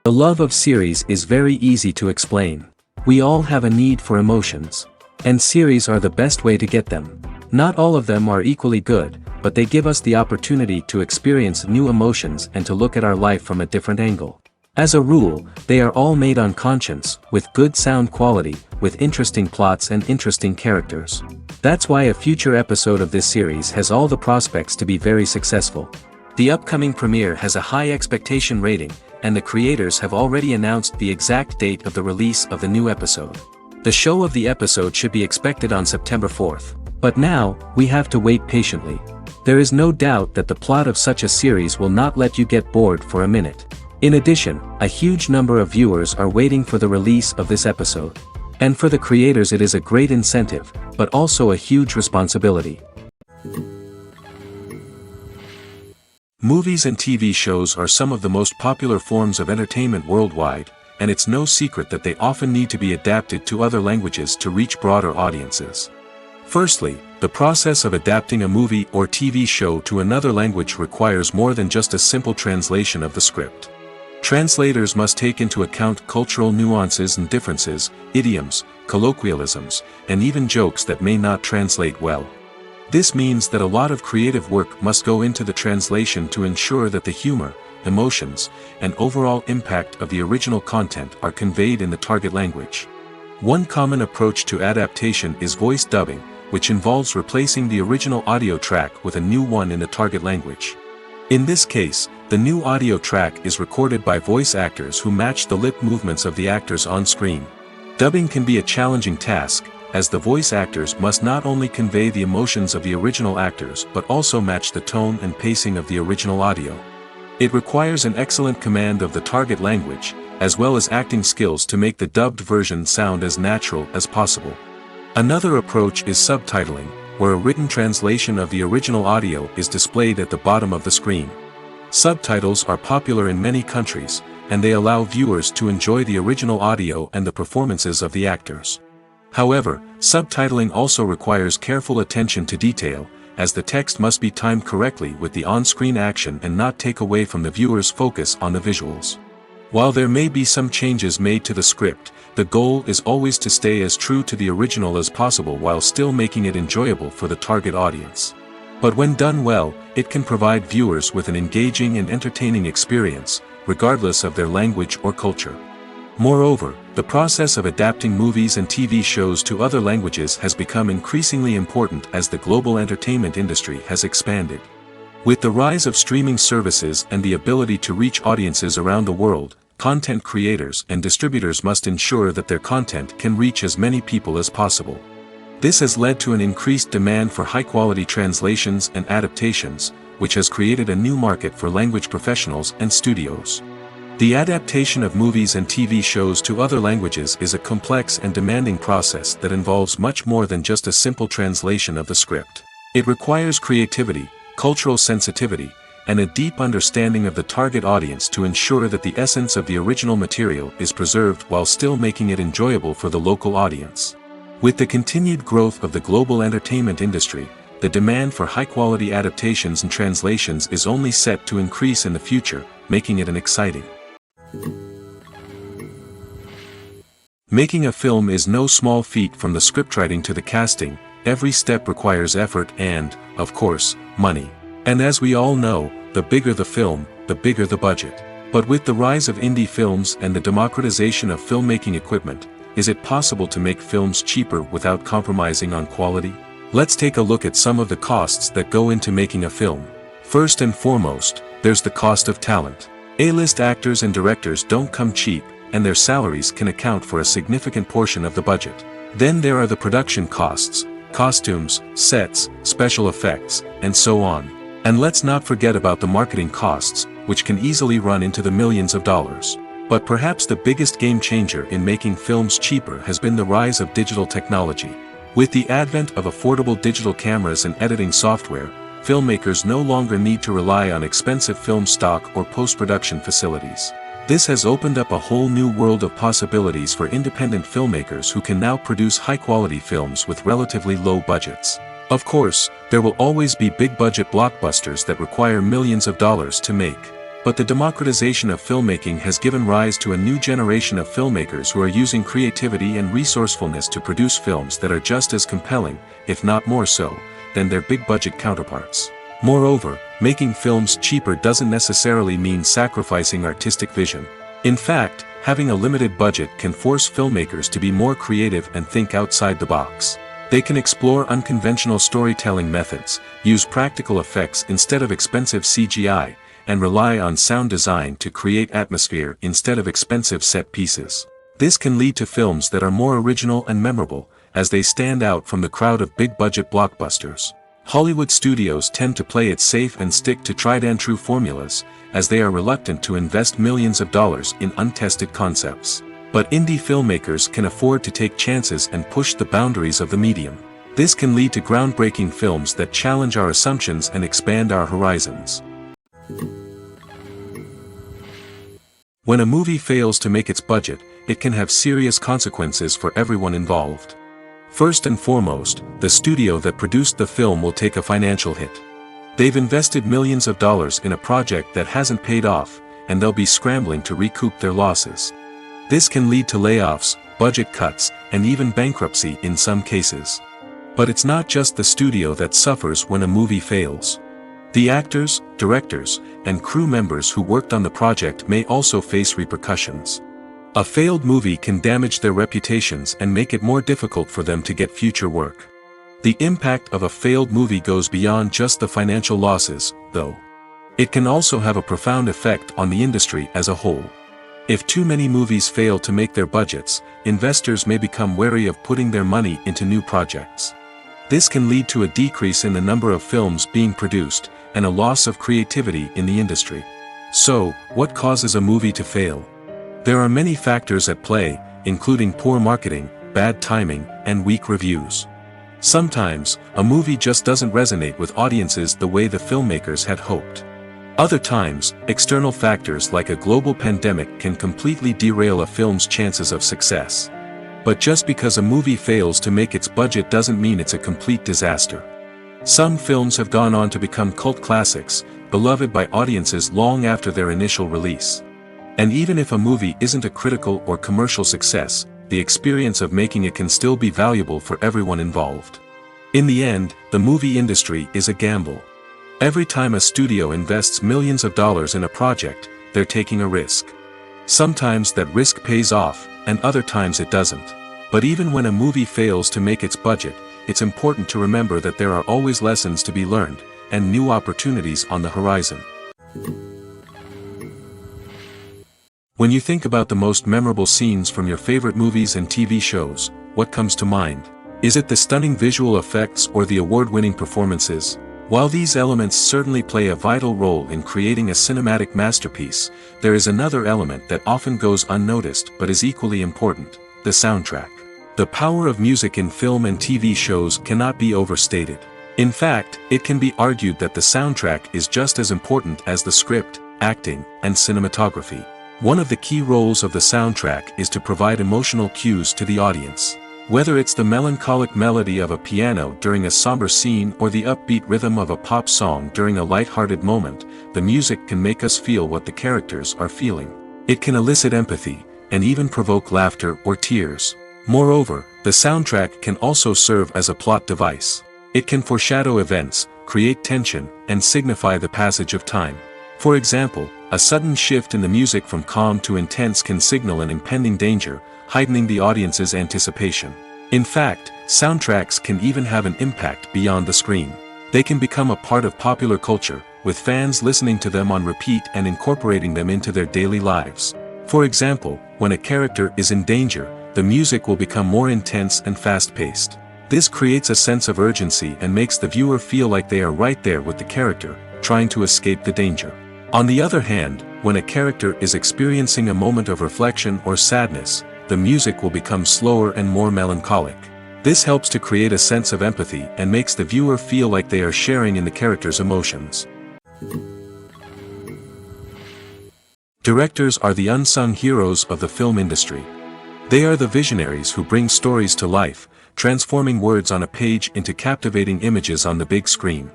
The love of series is very easy to explain. We all have a need for emotions. And series are the best way to get them. Not all of them are equally good, but they give us the opportunity to experience new emotions and to look at our life from a different angle. As a rule, they are all made on conscience, with good sound quality, with interesting plots and interesting characters. That's why a future episode of this series has all the prospects to be very successful. The upcoming premiere has a high expectation rating, and the creators have already announced the exact date of the release of the new episode. The show of the episode should be expected on September 4th. But now, we have to wait patiently. There is no doubt that the plot of such a series will not let you get bored for a minute. In addition, a huge number of viewers are waiting for the release of this episode. And for the creators it is a great incentive, but also a huge responsibility. Movies and TV shows are some of the most popular forms of entertainment worldwide, and it's no secret that they often need to be adapted to other languages to reach broader audiences. Firstly, the process of adapting a movie or TV show to another language requires more than just a simple translation of the script. Translators must take into account cultural nuances and differences, idioms, colloquialisms, and even jokes that may not translate well. This means that a lot of creative work must go into the translation to ensure that the humor, emotions, and overall impact of the original content are conveyed in the target language. One common approach to adaptation is voice dubbing, which involves replacing the original audio track with a new one in the target language. In this case, the new audio track is recorded by voice actors who match the lip movements of the actors on screen. Dubbing can be a challenging task, as the voice actors must not only convey the emotions of the original actors but also match the tone and pacing of the original audio. It requires an excellent command of the target language, as well as acting skills to make the dubbed version sound as natural as possible. Another approach is subtitling, where a written translation of the original audio is displayed at the bottom of the screen. Subtitles are popular in many countries, and they allow viewers to enjoy the original audio and the performances of the actors. However, subtitling also requires careful attention to detail, as the text must be timed correctly with the on-screen action and not take away from the viewer's focus on the visuals. While there may be some changes made to the script, the goal is always to stay as true to the original as possible while still making it enjoyable for the target audience. But when done well, it can provide viewers with an engaging and entertaining experience, regardless of their language or culture. Moreover, the process of adapting movies and TV shows to other languages has become increasingly important as the global entertainment industry has expanded. With the rise of streaming services and the ability to reach audiences around the world, content creators and distributors must ensure that their content can reach as many people as possible. This has led to an increased demand for high-quality translations and adaptations, which has created a new market for language professionals and studios. The adaptation of movies and TV shows to other languages is a complex and demanding process that involves much more than just a simple translation of the script. It requires creativity, cultural sensitivity, and a deep understanding of the target audience to ensure that the essence of the original material is preserved while still making it enjoyable for the local audience. With the continued growth of the global entertainment industry, the demand for high-quality adaptations and translations is only set to increase in the future, making it an exciting. Making a film is no small feat. From the scriptwriting to the casting, every step requires effort and, of course, money. And as we all know, the bigger the film, the bigger the budget. But with the rise of indie films and the democratization of filmmaking equipment, is it possible to make films cheaper without compromising on quality? Let's take a look at some of the costs that go into making a film. First and foremost, there's the cost of talent. A-list actors and directors don't come cheap, and their salaries can account for a significant portion of the budget. Then there are the production costs, costumes, sets, special effects, and so on. And let's not forget about the marketing costs, which can easily run into the millions of dollars. But perhaps the biggest game changer in making films cheaper has been the rise of digital technology. With the advent of affordable digital cameras and editing software, filmmakers no longer need to rely on expensive film stock or post-production facilities. This has opened up a whole new world of possibilities for independent filmmakers who can now produce high-quality films with relatively low budgets. Of course, there will always be big-budget blockbusters that require millions of dollars to make. But the democratization of filmmaking has given rise to a new generation of filmmakers who are using creativity and resourcefulness to produce films that are just as compelling, if not more so, than their big-budget counterparts. Moreover, making films cheaper doesn't necessarily mean sacrificing artistic vision. In fact, having a limited budget can force filmmakers to be more creative and think outside the box. They can explore unconventional storytelling methods, use practical effects instead of expensive CGI, and rely on sound design to create atmosphere instead of expensive set pieces. This can lead to films that are more original and memorable, as they stand out from the crowd of big-budget blockbusters. Hollywood studios tend to play it safe and stick to tried-and-true formulas, as they are reluctant to invest millions of dollars in untested concepts. But indie filmmakers can afford to take chances and push the boundaries of the medium. This can lead to groundbreaking films that challenge our assumptions and expand our horizons. When a movie fails to make its budget, it can have serious consequences for everyone involved. First and foremost, the studio that produced the film will take a financial hit. They've invested millions of dollars in a project that hasn't paid off, and they'll be scrambling to recoup their losses. This can lead to layoffs, budget cuts, and even bankruptcy in some cases. But it's not just the studio that suffers when a movie fails. The actors, directors, and crew members who worked on the project may also face repercussions. A failed movie can damage their reputations and make it more difficult for them to get future work. The impact of a failed movie goes beyond just the financial losses, though. It can also have a profound effect on the industry as a whole. If too many movies fail to make their budgets, investors may become wary of putting their money into new projects. This can lead to a decrease in the number of films being produced, and a loss of creativity in the industry. So, what causes a movie to fail? There are many factors at play, including poor marketing, bad timing, and weak reviews. Sometimes, a movie just doesn't resonate with audiences the way the filmmakers had hoped. Other times, external factors like a global pandemic can completely derail a film's chances of success. But just because a movie fails to make its budget doesn't mean it's a complete disaster. Some films have gone on to become cult classics, beloved by audiences long after their initial release. And even if a movie isn't a critical or commercial success, the experience of making it can still be valuable for everyone involved. In the end, the movie industry is a gamble. Every time a studio invests millions of dollars in a project, they're taking a risk. Sometimes that risk pays off, and other times it doesn't. But even when a movie fails to make its budget, it's important to remember that there are always lessons to be learned, and new opportunities on the horizon. When you think about the most memorable scenes from your favorite movies and TV shows, what comes to mind? Is it the stunning visual effects or the award-winning performances? While these elements certainly play a vital role in creating a cinematic masterpiece, there is another element that often goes unnoticed but is equally important: the soundtrack. The power of music in film and TV shows cannot be overstated. In fact, it can be argued that the soundtrack is just as important as the script, acting, and cinematography. One of the key roles of the soundtrack is to provide emotional cues to the audience. Whether it's the melancholic melody of a piano during a somber scene or the upbeat rhythm of a pop song during a light-hearted moment, the music can make us feel what the characters are feeling. It can elicit empathy, and even provoke laughter or tears. Moreover, the soundtrack can also serve as a plot device. It can foreshadow events, create tension, and signify the passage of time. For example, a sudden shift in the music from calm to intense can signal an impending danger, heightening the audience's anticipation. In fact, soundtracks can even have an impact beyond the screen. They can become a part of popular culture, with fans listening to them on repeat and incorporating them into their daily lives. For example, when a character is in danger, the music will become more intense and fast-paced. This creates a sense of urgency and makes the viewer feel like they are right there with the character, trying to escape the danger. On the other hand, when a character is experiencing a moment of reflection or sadness, the music will become slower and more melancholic. This helps to create a sense of empathy and makes the viewer feel like they are sharing in the character's emotions. Directors are the unsung heroes of the film industry. They are the visionaries who bring stories to life, transforming words on a page into captivating images on the big screen.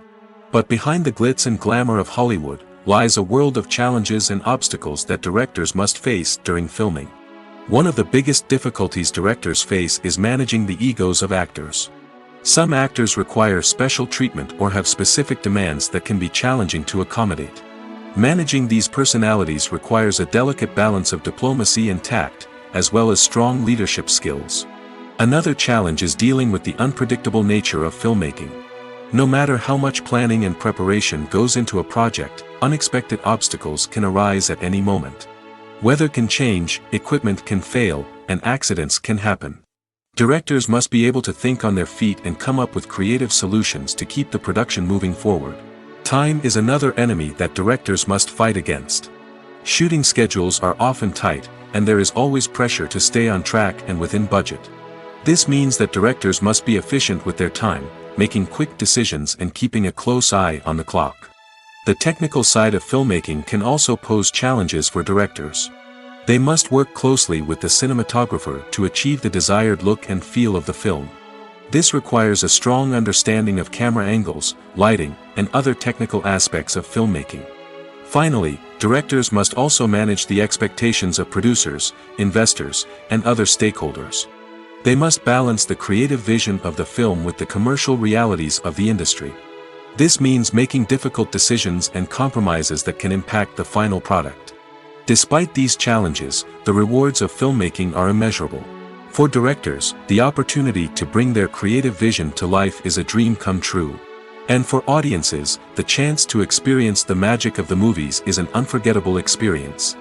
But behind the glitz and glamour of Hollywood, lies a world of challenges and obstacles that directors must face during filming. One of the biggest difficulties directors face is managing the egos of actors. Some actors require special treatment or have specific demands that can be challenging to accommodate. Managing these personalities requires a delicate balance of diplomacy and tact, as well as strong leadership skills. Another challenge is dealing with the unpredictable nature of filmmaking. No matter how much planning and preparation goes into a project, unexpected obstacles can arise at any moment. Weather can change, equipment can fail, and accidents can happen. Directors must be able to think on their feet and come up with creative solutions to keep the production moving forward. Time is another enemy that directors must fight against. Shooting schedules are often tight, and there is always pressure to stay on track and within budget. This means that directors must be efficient with their time, making quick decisions and keeping a close eye on the clock. The technical side of filmmaking can also pose challenges for directors. They must work closely with the cinematographer to achieve the desired look and feel of the film. This requires a strong understanding of camera angles, lighting, and other technical aspects of filmmaking. Finally, directors must also manage the expectations of producers, investors, and other stakeholders. They must balance the creative vision of the film with the commercial realities of the industry. This means making difficult decisions and compromises that can impact the final product. Despite these challenges, the rewards of filmmaking are immeasurable. For directors, the opportunity to bring their creative vision to life is a dream come true. And for audiences, the chance to experience the magic of the movies is an unforgettable experience.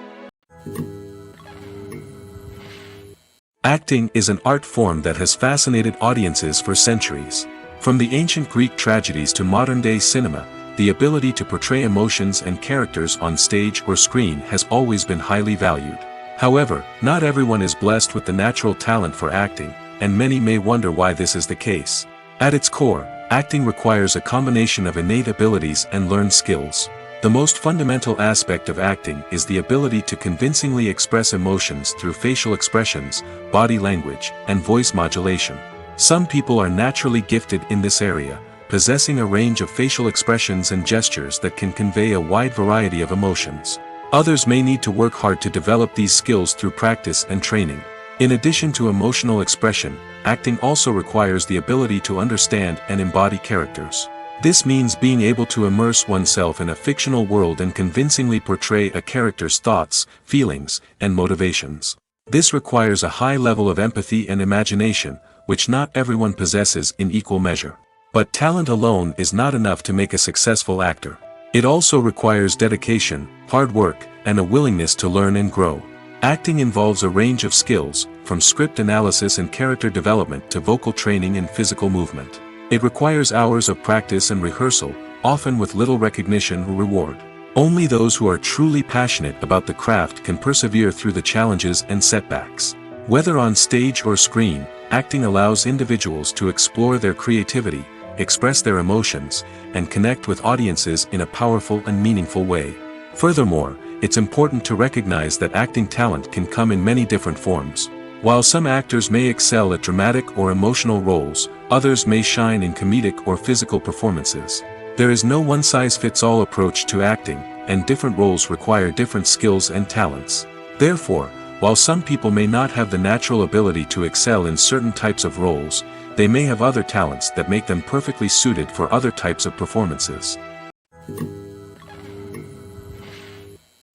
Acting is an art form that has fascinated audiences for centuries. From the ancient Greek tragedies to modern-day cinema, the ability to portray emotions and characters on stage or screen has always been highly valued. However, not everyone is blessed with the natural talent for acting, and many may wonder why this is the case. At its core, acting requires a combination of innate abilities and learned skills. The most fundamental aspect of acting is the ability to convincingly express emotions through facial expressions, body language, and voice modulation. Some people are naturally gifted in this area, possessing a range of facial expressions and gestures that can convey a wide variety of emotions. Others may need to work hard to develop these skills through practice and training. In addition to emotional expression, acting also requires the ability to understand and embody characters. This means being able to immerse oneself in a fictional world and convincingly portray a character's thoughts, feelings, and motivations. This requires a high level of empathy and imagination, which not everyone possesses in equal measure. But talent alone is not enough to make a successful actor. It also requires dedication, hard work, and a willingness to learn and grow. Acting involves a range of skills, from script analysis and character development to vocal training and physical movement. It requires hours of practice and rehearsal, often with little recognition or reward. Only those who are truly passionate about the craft can persevere through the challenges and setbacks. Whether on stage or screen, acting allows individuals to explore their creativity, express their emotions, and connect with audiences in a powerful and meaningful way. Furthermore, it's important to recognize that acting talent can come in many different forms. While some actors may excel at dramatic or emotional roles, others may shine in comedic or physical performances. There is no one-size-fits-all approach to acting, and different roles require different skills and talents. Therefore, while some people may not have the natural ability to excel in certain types of roles, they may have other talents that make them perfectly suited for other types of performances.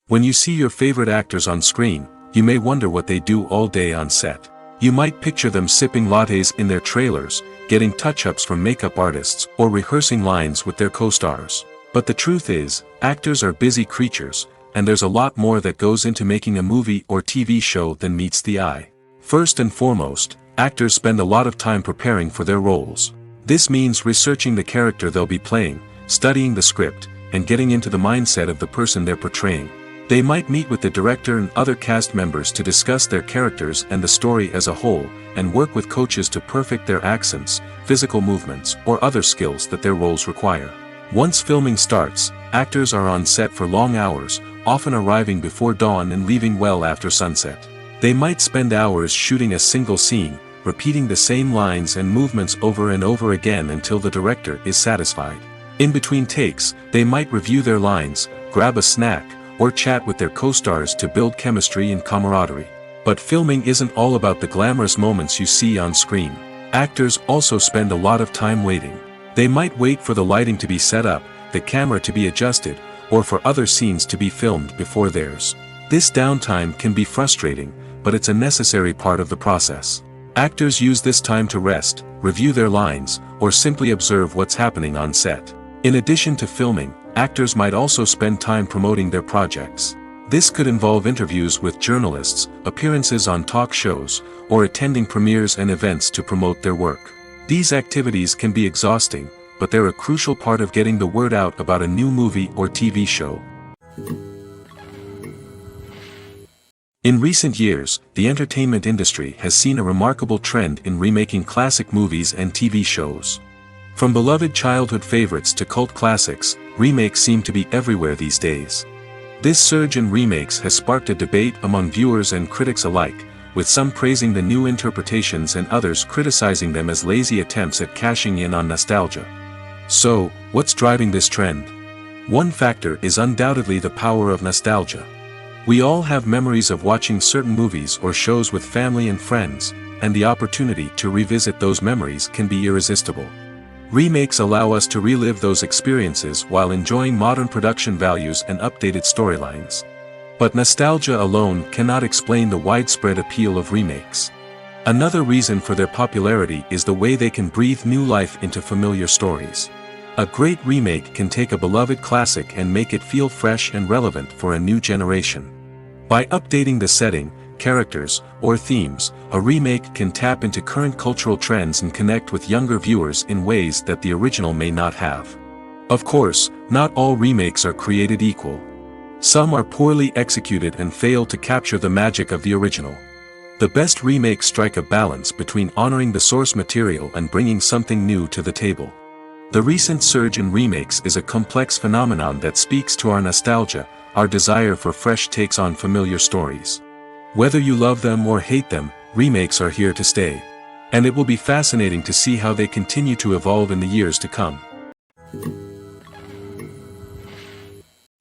When you see your favorite actors on screen, you may wonder what they do all day on set. You might picture them sipping lattes in their trailers, getting touch-ups from makeup artists, or rehearsing lines with their co-stars. But the truth is, actors are busy creatures, and there's a lot more that goes into making a movie or TV show than meets the eye. First and foremost, actors spend a lot of time preparing for their roles. This means researching the character they'll be playing, studying the script, and getting into the mindset of the person they're portraying. They might meet with the director and other cast members to discuss their characters and the story as a whole, and work with coaches to perfect their accents, physical movements, or other skills that their roles require. Once filming starts, actors are on set for long hours, often arriving before dawn and leaving well after sunset. They might spend hours shooting a single scene, repeating the same lines and movements over and over again until the director is satisfied. In between takes, they might review their lines, grab a snack, or chat with their co-stars to build chemistry and camaraderie. But filming isn't all about the glamorous moments you see on screen. Actors also spend a lot of time waiting. They might wait for the lighting to be set up, the camera to be adjusted, or for other scenes to be filmed before theirs. This downtime can be frustrating, but it's a necessary part of the process. Actors use this time to rest, review their lines, or simply observe what's happening on set. In addition to filming, actors might also spend time promoting their projects. This could involve interviews with journalists, appearances on talk shows, or attending premieres and events to promote their work. These activities can be exhausting, but they're a crucial part of getting the word out about a new movie or TV show. In recent years, the entertainment industry has seen a remarkable trend in remaking classic movies and TV shows. From beloved childhood favorites to cult classics, remakes seem to be everywhere these days. This surge in remakes has sparked a debate among viewers and critics alike, with some praising the new interpretations and others criticizing them as lazy attempts at cashing in on nostalgia. So, what's driving this trend? One factor is undoubtedly the power of nostalgia. We all have memories of watching certain movies or shows with family and friends, and the opportunity to revisit those memories can be irresistible. Remakes allow us to relive those experiences while enjoying modern production values and updated storylines. But nostalgia alone cannot explain the widespread appeal of remakes. Another reason for their popularity is the way they can breathe new life into familiar stories. A great remake can take a beloved classic and make it feel fresh and relevant for a new generation. By updating the setting, characters, or themes, a remake can tap into current cultural trends and connect with younger viewers in ways that the original may not have. Of course, not all remakes are created equal. Some are poorly executed and fail to capture the magic of the original. The best remakes strike a balance between honoring the source material and bringing something new to the table. The recent surge in remakes is a complex phenomenon that speaks to our nostalgia, our desire for fresh takes on familiar stories. Whether you love them or hate them, remakes are here to stay. And it will be fascinating to see how they continue to evolve in the years to come.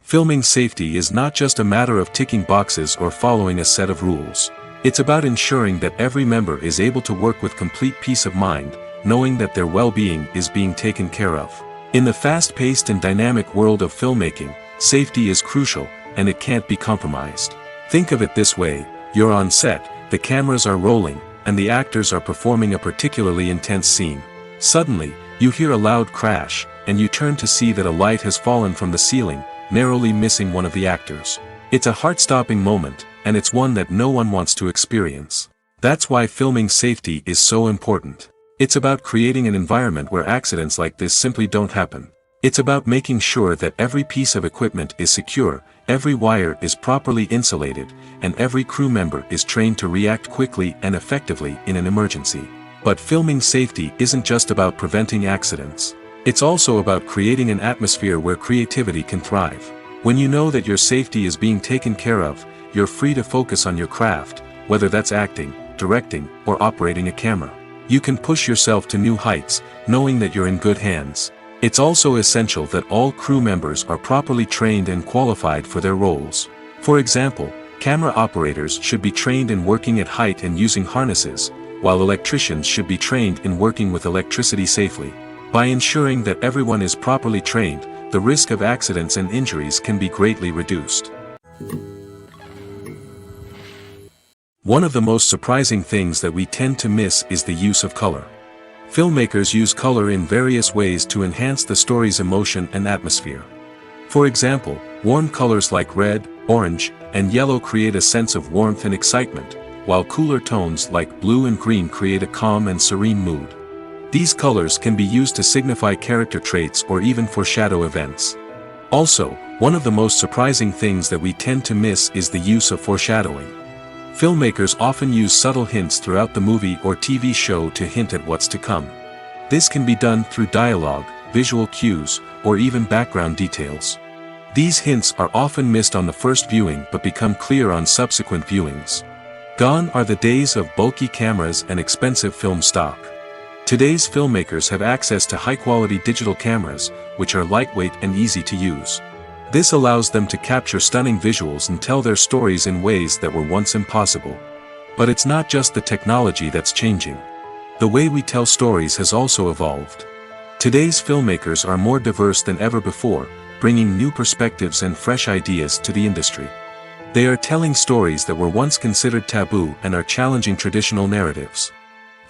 Filming safety is not just a matter of ticking boxes or following a set of rules. It's about ensuring that every member is able to work with complete peace of mind, knowing that their well-being is being taken care of. In the fast-paced and dynamic world of filmmaking, safety is crucial, and it can't be compromised. Think of it this way: you're on set, the cameras are rolling, and the actors are performing a particularly intense scene. Suddenly, you hear a loud crash, and you turn to see that a light has fallen from the ceiling, narrowly missing one of the actors. It's a heart-stopping moment, and it's one that no one wants to experience. That's why filming safety is so important. It's about creating an environment where accidents like this simply don't happen. It's about making sure that every piece of equipment is secure, every wire is properly insulated, and every crew member is trained to react quickly and effectively in an emergency. But filming safety isn't just about preventing accidents. It's also about creating an atmosphere where creativity can thrive. When you know that your safety is being taken care of, you're free to focus on your craft, whether that's acting, directing, or operating a camera. You can push yourself to new heights, knowing that you're in good hands. It's also essential that all crew members are properly trained and qualified for their roles. For example, camera operators should be trained in working at height and using harnesses, while electricians should be trained in working with electricity safely. By ensuring that everyone is properly trained, the risk of accidents and injuries can be greatly reduced. One of the most surprising things that we tend to miss is the use of color. Filmmakers use color in various ways to enhance the story's emotion and atmosphere. For example, warm colors like red, orange, and yellow create a sense of warmth and excitement, while cooler tones like blue and green create a calm and serene mood. These colors can be used to signify character traits or even foreshadow events. Also, one of the most surprising things that we tend to miss is the use of foreshadowing. Filmmakers often use subtle hints throughout the movie or TV show to hint at what's to come. This can be done through dialogue, visual cues, or even background details. These hints are often missed on the first viewing but become clear on subsequent viewings. Gone are the days of bulky cameras and expensive film stock. Today's filmmakers have access to high-quality digital cameras, which are lightweight and easy to use. This allows them to capture stunning visuals and tell their stories in ways that were once impossible. But it's not just the technology that's changing. The way we tell stories has also evolved. Today's filmmakers are more diverse than ever before, bringing new perspectives and fresh ideas to the industry. They are telling stories that were once considered taboo and are challenging traditional narratives.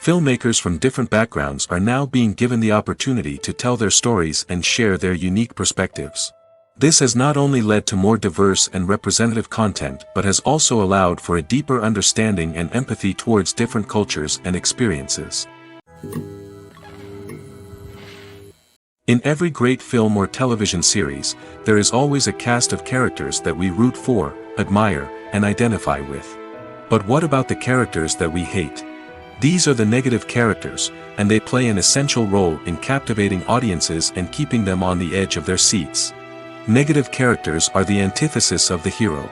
Filmmakers from different backgrounds are now being given the opportunity to tell their stories and share their unique perspectives. This has not only led to more diverse and representative content but has also allowed for a deeper understanding and empathy towards different cultures and experiences. In every great film or television series, there is always a cast of characters that we root for, admire, and identify with. But what about the characters that we hate? These are the negative characters, and they play an essential role in captivating audiences and keeping them on the edge of their seats. Negative characters are the antithesis of the hero.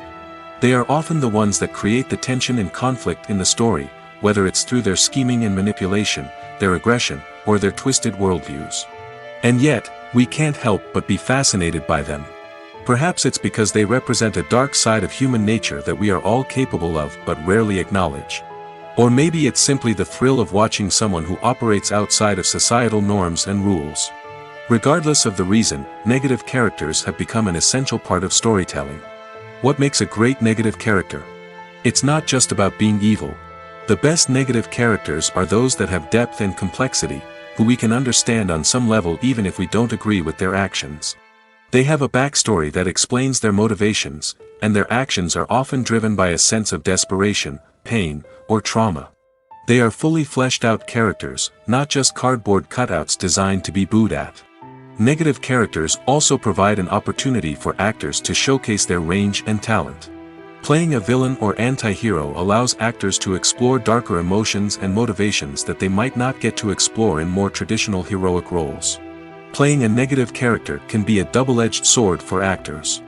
They are often the ones that create the tension and conflict in the story, whether it's through their scheming and manipulation, their aggression, or their twisted worldviews. And yet, we can't help but be fascinated by them. Perhaps it's because they represent a dark side of human nature that we are all capable of but rarely acknowledge. Or maybe it's simply the thrill of watching someone who operates outside of societal norms and rules. Regardless of the reason, negative characters have become an essential part of storytelling. What makes a great negative character? It's not just about being evil. The best negative characters are those that have depth and complexity, who we can understand on some level even if we don't agree with their actions. They have a backstory that explains their motivations, and their actions are often driven by a sense of desperation, pain, or trauma. They are fully fleshed out characters, not just cardboard cutouts designed to be booed at. Negative characters also provide an opportunity for actors to showcase their range and talent. Playing a villain or anti-hero allows actors to explore darker emotions and motivations that they might not get to explore in more traditional heroic roles. Playing a negative character can be a double-edged sword for actors.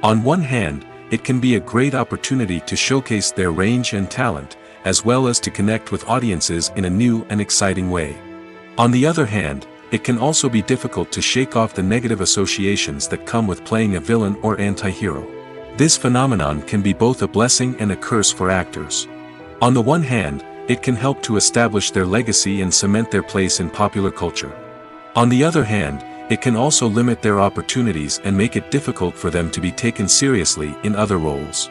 On one hand, it can be a great opportunity to showcase their range and talent, as well as to connect with audiences in a new and exciting way. On the other hand, it can also be difficult to shake off the negative associations that come with playing a villain or anti-hero. This phenomenon can be both a blessing and a curse for actors. On the one hand, it can help to establish their legacy and cement their place in popular culture. On the other hand, it can also limit their opportunities and make it difficult for them to be taken seriously in other roles.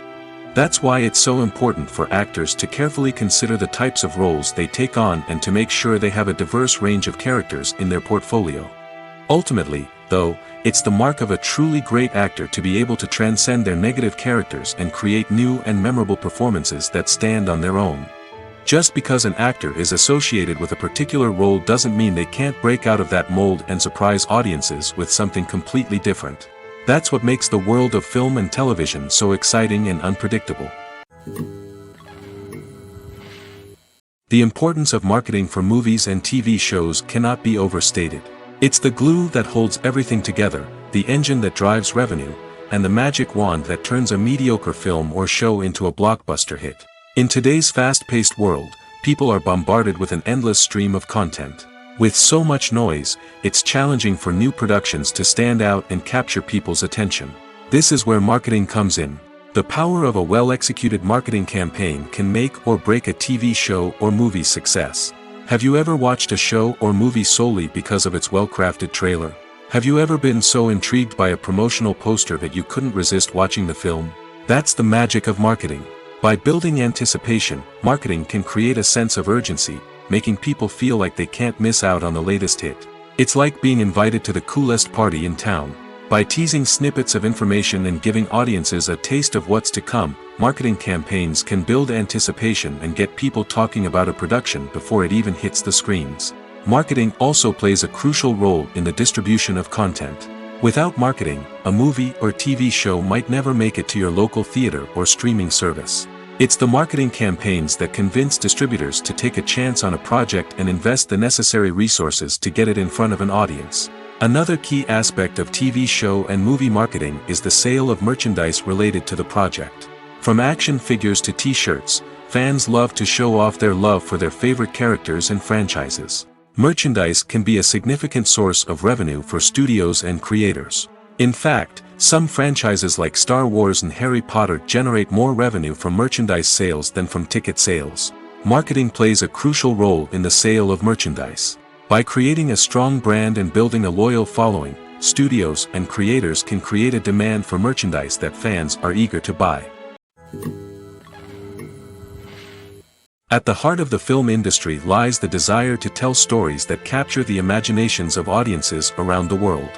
That's why it's so important for actors to carefully consider the types of roles they take on and to make sure they have a diverse range of characters in their portfolio. Ultimately, though, it's the mark of a truly great actor to be able to transcend their negative characters and create new and memorable performances that stand on their own. Just because an actor is associated with a particular role doesn't mean they can't break out of that mold and surprise audiences with something completely different. That's what makes the world of film and television so exciting and unpredictable. The importance of marketing for movies and TV shows cannot be overstated. It's the glue that holds everything together, the engine that drives revenue, and the magic wand that turns a mediocre film or show into a blockbuster hit. In today's fast-paced world, people are bombarded with an endless stream of content. With so much noise, it's challenging for new productions to stand out and capture people's attention. This is where marketing comes in. The power of a well-executed marketing campaign can make or break a TV show or movie's success. Have you ever watched a show or movie solely because of its well-crafted trailer? Have you ever been so intrigued by a promotional poster that you couldn't resist watching the film? That's the magic of marketing. By building anticipation, marketing can create a sense of urgency, making people feel like they can't miss out on the latest hit. It's like being invited to the coolest party in town. By teasing snippets of information and giving audiences a taste of what's to come, marketing campaigns can build anticipation and get people talking about a production before it even hits the screens. Marketing also plays a crucial role in the distribution of content. Without marketing, a movie or TV show might never make it to your local theater or streaming service. It's the marketing campaigns that convince distributors to take a chance on a project and invest the necessary resources to get it in front of an audience. Another key aspect of TV show and movie marketing is the sale of merchandise related to the project. From action figures to t-shirts, fans love to show off their love for their favorite characters and franchises. Merchandise can be a significant source of revenue for studios and creators. In fact, some franchises like Star Wars and Harry Potter generate more revenue from merchandise sales than from ticket sales. Marketing plays a crucial role in the sale of merchandise. By creating a strong brand and building a loyal following, studios and creators can create a demand for merchandise that fans are eager to buy. At the heart of the film industry lies the desire to tell stories that capture the imaginations of audiences around the world.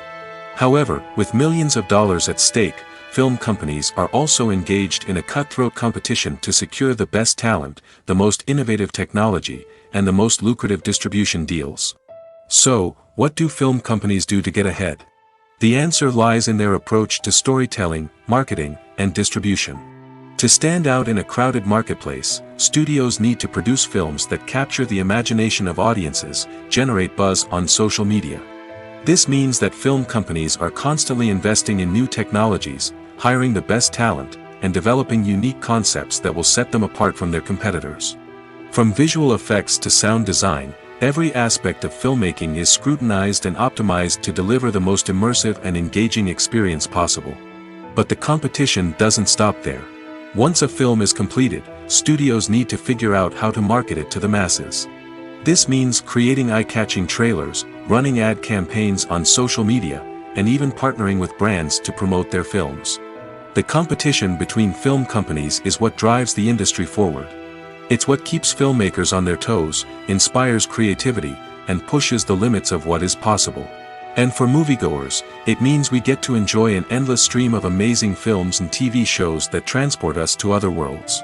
However, with millions of dollars at stake, film companies are also engaged in a cutthroat competition to secure the best talent, the most innovative technology, and the most lucrative distribution deals. So, what do film companies do to get ahead? The answer lies in their approach to storytelling, marketing, and distribution. To stand out in a crowded marketplace, studios need to produce films that capture the imagination of audiences, generate buzz on social media. This means that film companies are constantly investing in new technologies, hiring the best talent, and developing unique concepts that will set them apart from their competitors. From visual effects to sound design, every aspect of filmmaking is scrutinized and optimized to deliver the most immersive and engaging experience possible. But the competition doesn't stop there. Once a film is completed, studios need to figure out how to market it to the masses. This means creating eye-catching trailers, running ad campaigns on social media, and even partnering with brands to promote their films. The competition between film companies is what drives the industry forward. It's what keeps filmmakers on their toes, inspires creativity, and pushes the limits of what is possible. And for moviegoers, it means we get to enjoy an endless stream of amazing films and TV shows that transport us to other worlds.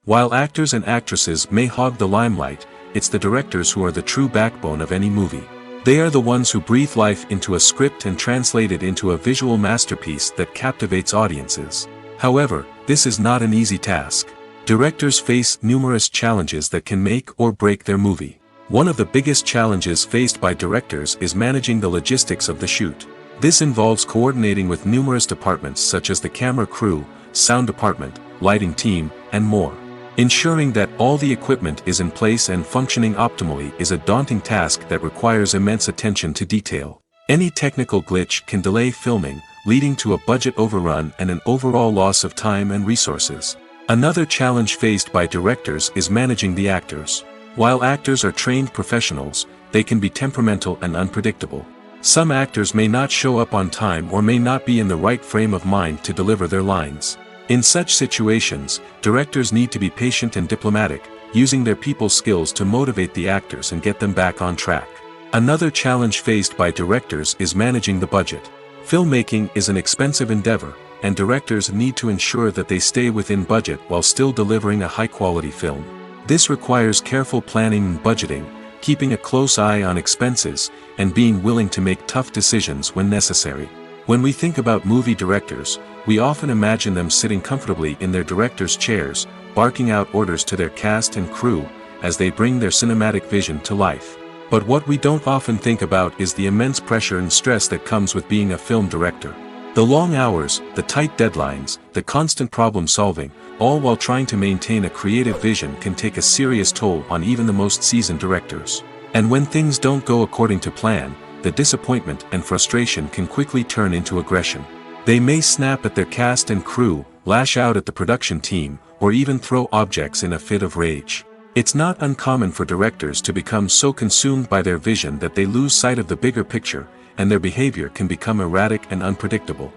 While actors and actresses may hog the limelight, it's the directors who are the true backbone of any movie. They are the ones who breathe life into a script and translate it into a visual masterpiece that captivates audiences. However, this is not an easy task. Directors face numerous challenges that can make or break their movie. One of the biggest challenges faced by directors is managing the logistics of the shoot. This involves coordinating with numerous departments such as the camera crew, sound department, lighting team, and more. Ensuring that all the equipment is in place and functioning optimally is a daunting task that requires immense attention to detail. Any technical glitch can delay filming, leading to a budget overrun and an overall loss of time and resources. Another challenge faced by directors is managing the actors. While actors are trained professionals, they can be temperamental and unpredictable. Some actors may not show up on time or may not be in the right frame of mind to deliver their lines. In such situations, directors need to be patient and diplomatic, using their people skills to motivate the actors and get them back on track. Another challenge faced by directors is managing the budget. Filmmaking is an expensive endeavor, and directors need to ensure that they stay within budget while still delivering a high-quality film. This requires careful planning and budgeting, keeping a close eye on expenses, and being willing to make tough decisions when necessary. When we think about movie directors, we often imagine them sitting comfortably in their director's chairs, barking out orders to their cast and crew, as they bring their cinematic vision to life. But what we don't often think about is the immense pressure and stress that comes with being a film director. The long hours, the tight deadlines, the constant problem solving, all while trying to maintain a creative vision can take a serious toll on even the most seasoned directors. And when things don't go according to plan, the disappointment and frustration can quickly turn into aggression. They may snap at their cast and crew, lash out at the production team, or even throw objects in a fit of rage. It's not uncommon for directors to become so consumed by their vision that they lose sight of the bigger picture, and their behavior can become erratic and unpredictable.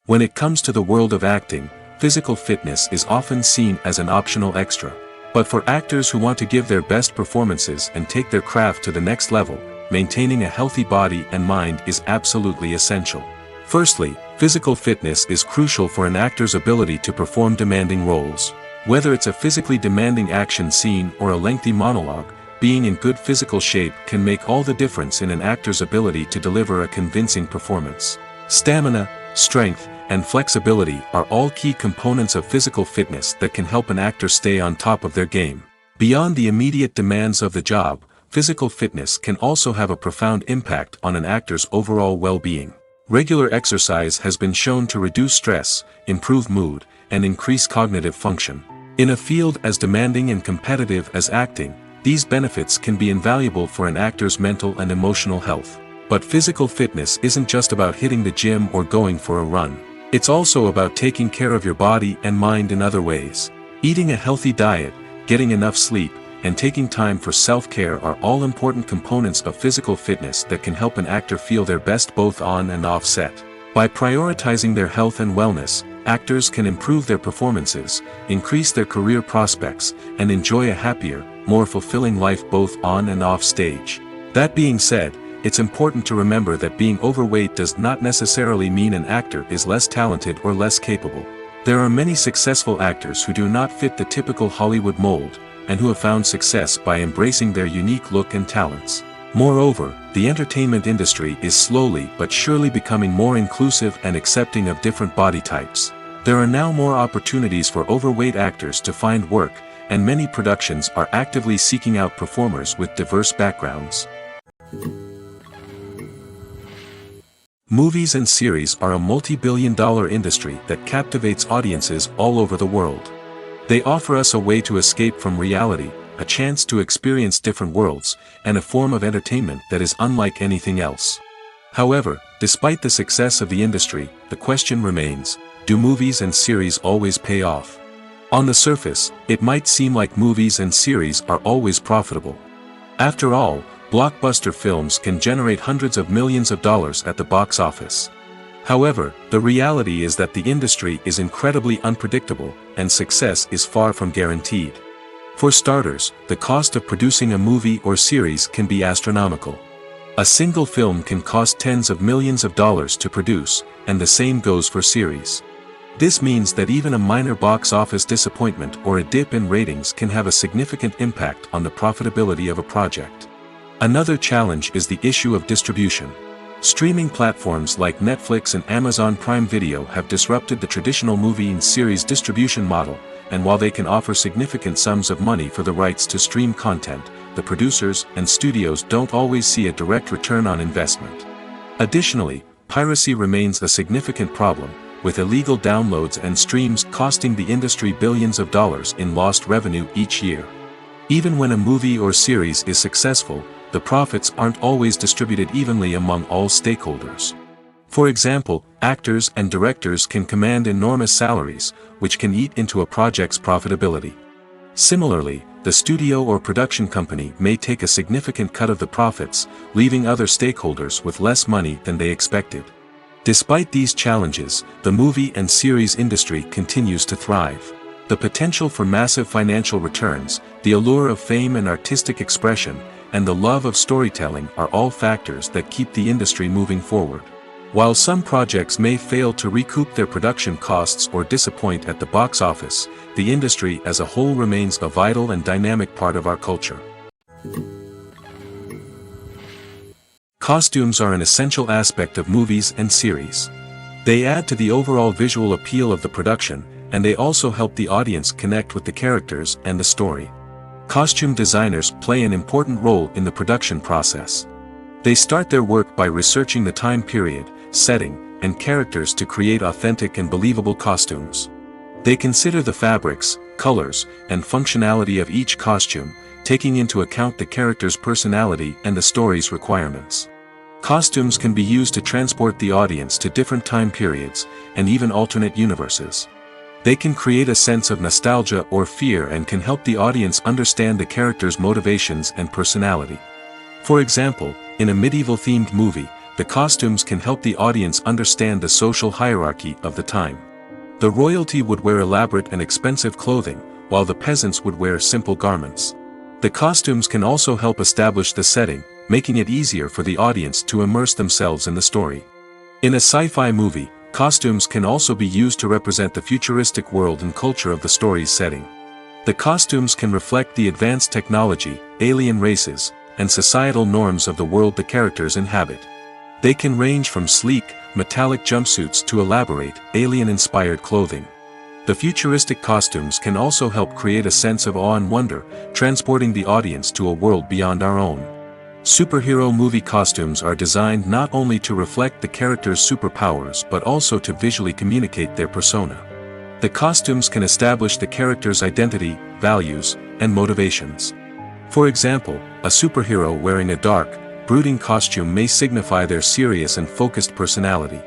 When it comes to the world of acting, physical fitness is often seen as an optional extra. But for actors who want to give their best performances and take their craft to the next level, maintaining a healthy body and mind is absolutely essential. Firstly, physical fitness is crucial for an actor's ability to perform demanding roles. Whether it's a physically demanding action scene or a lengthy monologue, being in good physical shape can make all the difference in an actor's ability to deliver a convincing performance. Stamina, strength, and flexibility are all key components of physical fitness that can help an actor stay on top of their game. Beyond the immediate demands of the job, physical fitness can also have a profound impact on an actor's overall well-being. Regular exercise has been shown to reduce stress, improve mood, and increase cognitive function. In a field as demanding and competitive as acting, These benefits can be invaluable for an actor's mental and emotional health. But physical fitness isn't just about hitting the gym or going for a run. It's also about taking care of your body and mind in other ways. Eating a healthy diet, getting enough sleep, and taking time for self-care are all important components of physical fitness that can help an actor feel their best both on and off set. By prioritizing their health and wellness, actors can improve their performances, increase their career prospects, and enjoy a happier, more fulfilling life both on and off stage. That being said, it's important to remember that being overweight does not necessarily mean an actor is less talented or less capable. There are many successful actors who do not fit the typical Hollywood mold, and who have found success by embracing their unique look and talents. Moreover, the entertainment industry is slowly but surely becoming more inclusive and accepting of different body types. There are now more opportunities for overweight actors to find work, and many productions are actively seeking out performers with diverse backgrounds. Movies and series are a multi-billion-dollar industry that captivates audiences all over the world. They offer us a way to escape from reality, a chance to experience different worlds, and a form of entertainment that is unlike anything else. However, despite the success of the industry, the question remains, do movies and series always pay off? On the surface, it might seem like movies and series are always profitable. After all, blockbuster films can generate hundreds of millions of dollars at the box office. However, the reality is that the industry is incredibly unpredictable, and success is far from guaranteed. For starters, the cost of producing a movie or series can be astronomical. A single film can cost tens of millions of dollars to produce, and the same goes for series. This means that even a minor box office disappointment or a dip in ratings can have a significant impact on the profitability of a project. Another challenge is the issue of distribution. Streaming platforms like Netflix and Amazon Prime Video have disrupted the traditional movie and series distribution model, and while they can offer significant sums of money for the rights to stream content, the producers and studios don't always see a direct return on investment. Additionally, piracy remains a significant problem, with illegal downloads and streams costing the industry billions of dollars in lost revenue each year. Even when a movie or series is successful, the profits aren't always distributed evenly among all stakeholders. For example, actors and directors can command enormous salaries, which can eat into a project's profitability. Similarly, the studio or production company may take a significant cut of the profits, leaving other stakeholders with less money than they expected. Despite these challenges, the movie and series industry continues to thrive. The potential for massive financial returns, the allure of fame and artistic expression, and the love of storytelling are all factors that keep the industry moving forward. While some projects may fail to recoup their production costs or disappoint at the box office, the industry as a whole remains a vital and dynamic part of our culture. Costumes are an essential aspect of movies and series. They add to the overall visual appeal of the production, and they also help the audience connect with the characters and the story. Costume designers play an important role in the production process. They start their work by researching the time period, setting, and characters to create authentic and believable costumes. They consider the fabrics, colors, and functionality of each costume, taking into account the character's personality and the story's requirements. Costumes can be used to transport the audience to different time periods, and even alternate universes. They can create a sense of nostalgia or fear and can help the audience understand the character's motivations and personality. For example, in a medieval-themed movie, the costumes can help the audience understand the social hierarchy of the time. The royalty would wear elaborate and expensive clothing, while the peasants would wear simple garments. The costumes can also help establish the setting, making it easier for the audience to immerse themselves in the story. In a sci-fi movie, costumes can also be used to represent the futuristic world and culture of the story's setting. The costumes can reflect the advanced technology, alien races, and societal norms of the world the characters inhabit. They can range from sleek, metallic jumpsuits to elaborate, alien-inspired clothing. The futuristic costumes can also help create a sense of awe and wonder, transporting the audience to a world beyond our own. Superhero movie costumes are designed not only to reflect the character's superpowers but also to visually communicate their persona. The costumes can establish the character's identity, values, and motivations. For example, a superhero wearing a dark, brooding costume may signify their serious and focused personality.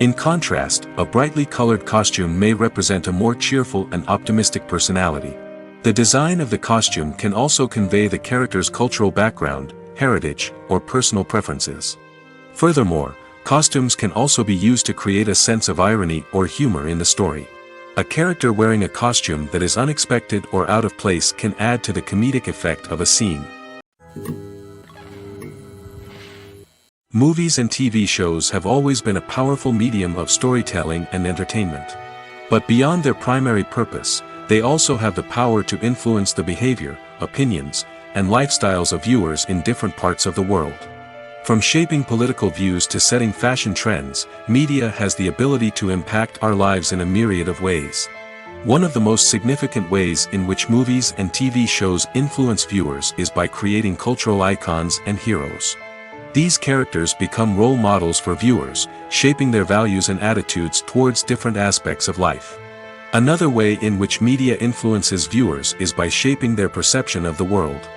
In contrast, a brightly colored costume may represent a more cheerful and optimistic personality. The design of the costume can also convey the character's cultural background, heritage, or personal preferences. Furthermore, costumes can also be used to create a sense of irony or humor in the story. A character wearing a costume that is unexpected or out of place can add to the comedic effect of a scene. Movies and TV shows have always been a powerful medium of storytelling and entertainment. But beyond their primary purpose, they also have the power to influence the behavior, opinions, and lifestyles of viewers in different parts of the world. From shaping political views to setting fashion trends, media has the ability to impact our lives in a myriad of ways. One of the most significant ways in which movies and TV shows influence viewers is by creating cultural icons and heroes. These characters become role models for viewers, shaping their values and attitudes towards different aspects of life. Another way in which media influences viewers is by shaping their perception of the world.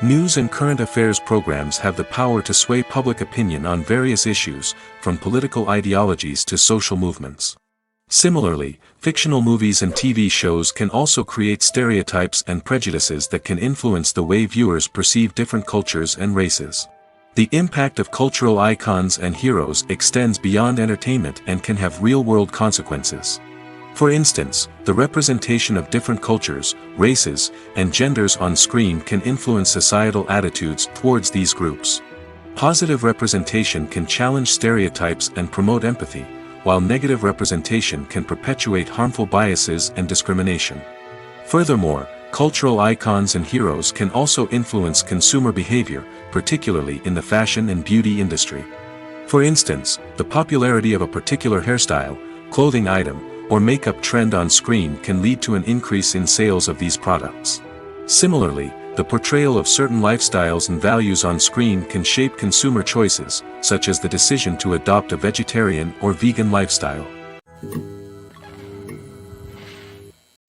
News and current affairs programs have the power to sway public opinion on various issues, from political ideologies to social movements. Similarly, fictional movies and TV shows can also create stereotypes and prejudices that can influence the way viewers perceive different cultures and races. The impact of cultural icons and heroes extends beyond entertainment and can have real-world consequences. For instance, the representation of different cultures, races, and genders on screen can influence societal attitudes towards these groups. Positive representation can challenge stereotypes and promote empathy, while negative representation can perpetuate harmful biases and discrimination. Furthermore, cultural icons and heroes can also influence consumer behavior, particularly in the fashion and beauty industry. For instance, the popularity of a particular hairstyle, clothing item, or makeup trend on screen can lead to an increase in sales of these products. Similarly, the portrayal of certain lifestyles and values on screen can shape consumer choices, such as the decision to adopt a vegetarian or vegan lifestyle.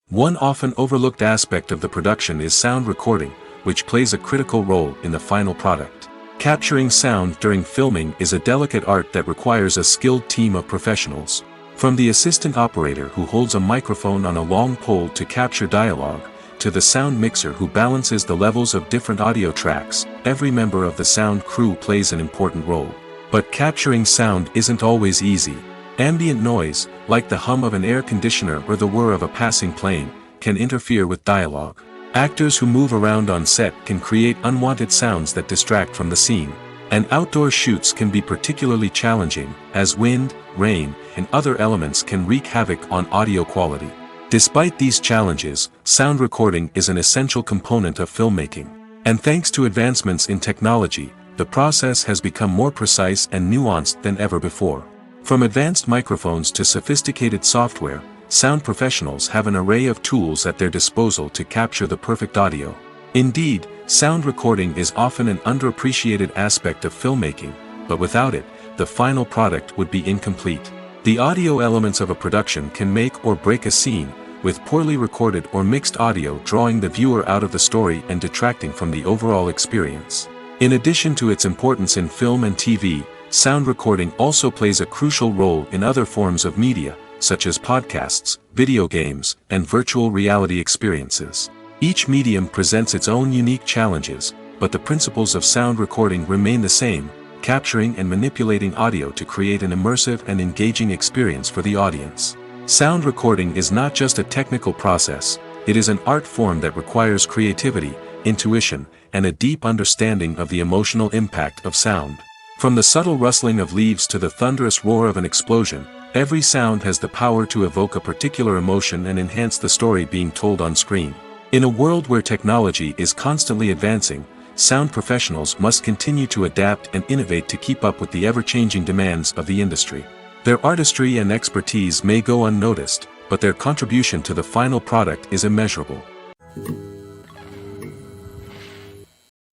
One often overlooked aspect of the production is sound recording, which plays a critical role in the final product. Capturing sound during filming is a delicate art that requires a skilled team of professionals. From the assistant operator who holds a microphone on a long pole to capture dialogue, to the sound mixer who balances the levels of different audio tracks, every member of the sound crew plays an important role. But capturing sound isn't always easy. Ambient noise, like the hum of an air conditioner or the whir of a passing plane, can interfere with dialogue. Actors who move around on set can create unwanted sounds that distract from the scene. And outdoor shoots can be particularly challenging, as wind, rain, and other elements can wreak havoc on audio quality. Despite these challenges, sound recording is an essential component of filmmaking. And thanks to advancements in technology, the process has become more precise and nuanced than ever before. From advanced microphones to sophisticated software, sound professionals have an array of tools at their disposal to capture the perfect audio. Indeed, sound recording is often an underappreciated aspect of filmmaking, but without it, the final product would be incomplete. The audio elements of a production can make or break a scene, with poorly recorded or mixed audio drawing the viewer out of the story and detracting from the overall experience. In addition to its importance in film and TV, sound recording also plays a crucial role in other forms of media, such as podcasts, video games, and virtual reality experiences. Each medium presents its own unique challenges, but the principles of sound recording remain the same, capturing and manipulating audio to create an immersive and engaging experience for the audience. Sound recording is not just a technical process, it is an art form that requires creativity, intuition, and a deep understanding of the emotional impact of sound. From the subtle rustling of leaves to the thunderous roar of an explosion, every sound has the power to evoke a particular emotion and enhance the story being told on screen. In a world where technology is constantly advancing, sound professionals must continue to adapt and innovate to keep up with the ever-changing demands of the industry. Their artistry and expertise may go unnoticed, but their contribution to the final product is immeasurable.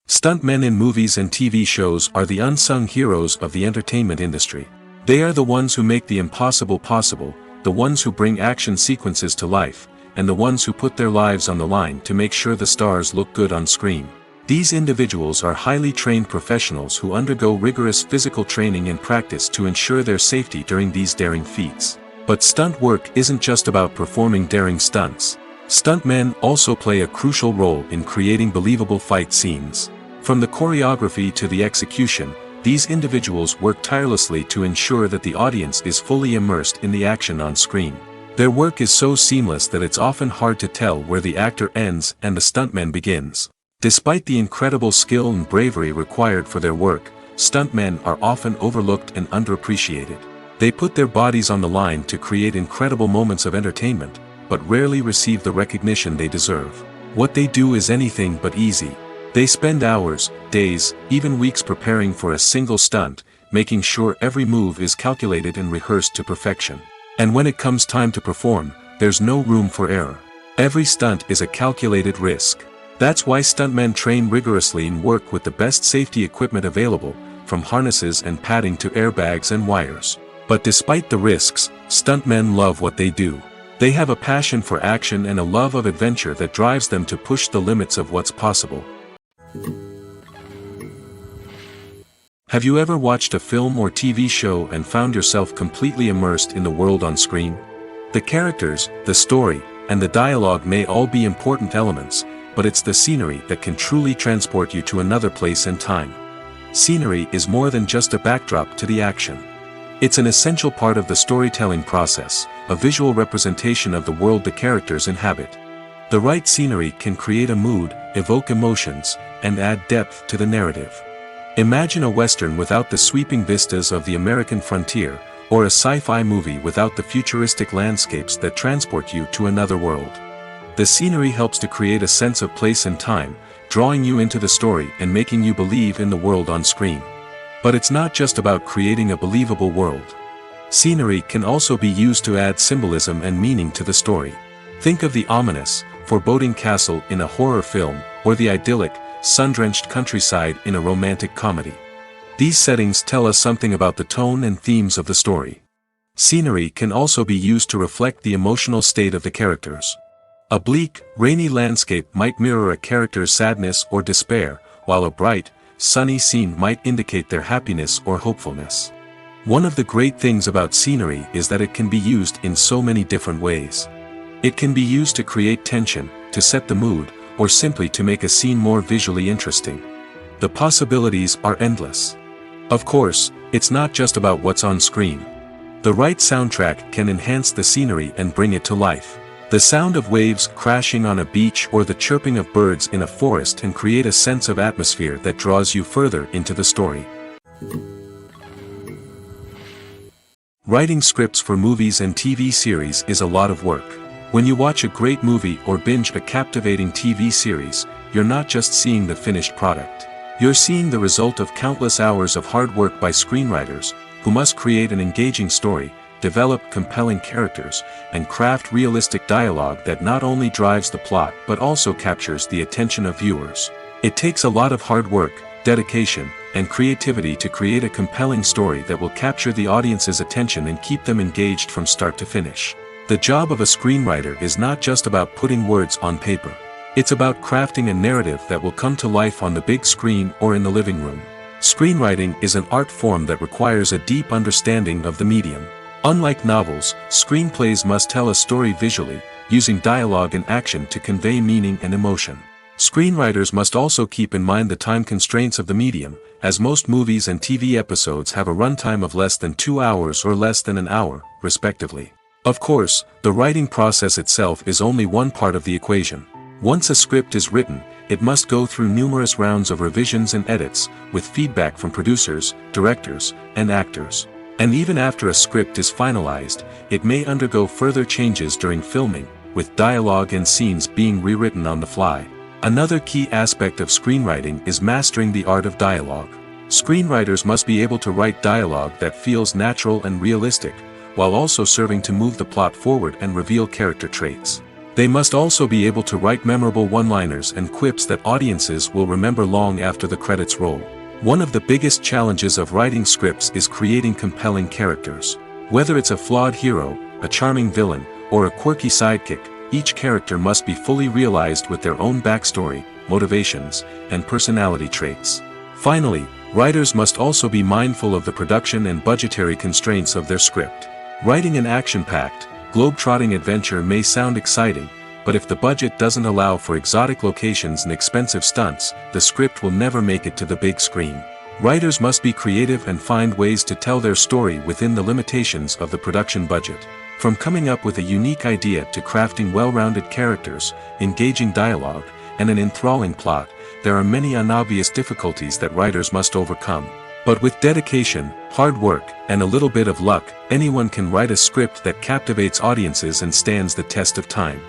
Stuntmen in movies and TV shows are the unsung heroes of the entertainment industry. They are the ones who make the impossible possible, the ones who bring action sequences to life, and the ones who put their lives on the line to make sure the stars look good on screen. These individuals are highly trained professionals who undergo rigorous physical training and practice to ensure their safety during these daring feats. But stunt work isn't just about performing daring stunts. Stuntmen also play a crucial role in creating believable fight scenes. From the choreography to the execution, these individuals work tirelessly to ensure that the audience is fully immersed in the action on screen. Their work is so seamless that it's often hard to tell where the actor ends and the stuntman begins. Despite the incredible skill and bravery required for their work, stuntmen are often overlooked and underappreciated. They put their bodies on the line to create incredible moments of entertainment, but rarely receive the recognition they deserve. What they do is anything but easy. They spend hours, days, even weeks preparing for a single stunt, making sure every move is calculated and rehearsed to perfection. And when it comes time to perform, there's no room for error. Every stunt is a calculated risk. That's why stuntmen train rigorously and work with the best safety equipment available, from harnesses and padding to airbags and wires. But despite the risks, stuntmen love what they do. They have a passion for action and a love of adventure that drives them to push the limits of what's possible. Have you ever watched a film or TV show and found yourself completely immersed in the world on screen? The characters, the story, and the dialogue may all be important elements, but it's the scenery that can truly transport you to another place and time. Scenery is more than just a backdrop to the action. It's an essential part of the storytelling process, a visual representation of the world the characters inhabit. The right scenery can create a mood, evoke emotions, and add depth to the narrative. Imagine a Western without the sweeping vistas of the American frontier, or a sci-fi movie without the futuristic landscapes that transport you to another world. The scenery helps to create a sense of place and time, drawing you into the story and making you believe in the world on screen. But it's not just about creating a believable world. Scenery can also be used to add symbolism and meaning to the story. Think of the ominous, foreboding castle in a horror film, or the idyllic, sun-drenched countryside in a romantic comedy. These settings tell us something about the tone and themes of the story. Scenery can also be used to reflect the emotional state of the characters. A bleak, rainy landscape might mirror a character's sadness or despair, while a bright, sunny scene might indicate their happiness or hopefulness. One of the great things about scenery is that it can be used in so many different ways. It can be used to create tension, to set the mood, or simply to make a scene more visually interesting. The possibilities are endless. Of course, it's not just about what's on screen. The right soundtrack can enhance the scenery and bring it to life. The sound of waves crashing on a beach or the chirping of birds in a forest can create a sense of atmosphere that draws you further into the story. Writing scripts for movies and TV series is a lot of work. When you watch a great movie or binge a captivating TV series, you're not just seeing the finished product. You're seeing the result of countless hours of hard work by screenwriters, who must create an engaging story, develop compelling characters, and craft realistic dialogue that not only drives the plot but also captures the attention of viewers. It takes a lot of hard work, dedication, and creativity to create a compelling story that will capture the audience's attention and keep them engaged from start to finish. The job of a screenwriter is not just about putting words on paper. It's about crafting a narrative that will come to life on the big screen or in the living room. Screenwriting is an art form that requires a deep understanding of the medium. Unlike novels, screenplays must tell a story visually, using dialogue and action to convey meaning and emotion. Screenwriters must also keep in mind the time constraints of the medium, as most movies and TV episodes have a runtime of less than 2 hours or less than an hour, respectively. Of course, the writing process itself is only one part of the equation. Once a script is written, it must go through numerous rounds of revisions and edits, with feedback from producers, directors, and actors. And even after a script is finalized, it may undergo further changes during filming, with dialogue and scenes being rewritten on the fly. Another key aspect of screenwriting is mastering the art of dialogue. Screenwriters must be able to write dialogue that feels natural and realistic, while also serving to move the plot forward and reveal character traits. They must also be able to write memorable one-liners and quips that audiences will remember long after the credits roll. One of the biggest challenges of writing scripts is creating compelling characters. Whether it's a flawed hero, a charming villain, or a quirky sidekick, each character must be fully realized with their own backstory, motivations, and personality traits. Finally, writers must also be mindful of the production and budgetary constraints of their script. Writing an action-packed, globe-trotting adventure may sound exciting, but if the budget doesn't allow for exotic locations and expensive stunts, the script will never make it to the big screen. Writers must be creative and find ways to tell their story within the limitations of the production budget. From coming up with a unique idea to crafting well-rounded characters, engaging dialogue, and an enthralling plot, there are many unobvious difficulties that writers must overcome. But with dedication, hard work, and a little bit of luck, anyone can write a script that captivates audiences and stands the test of time.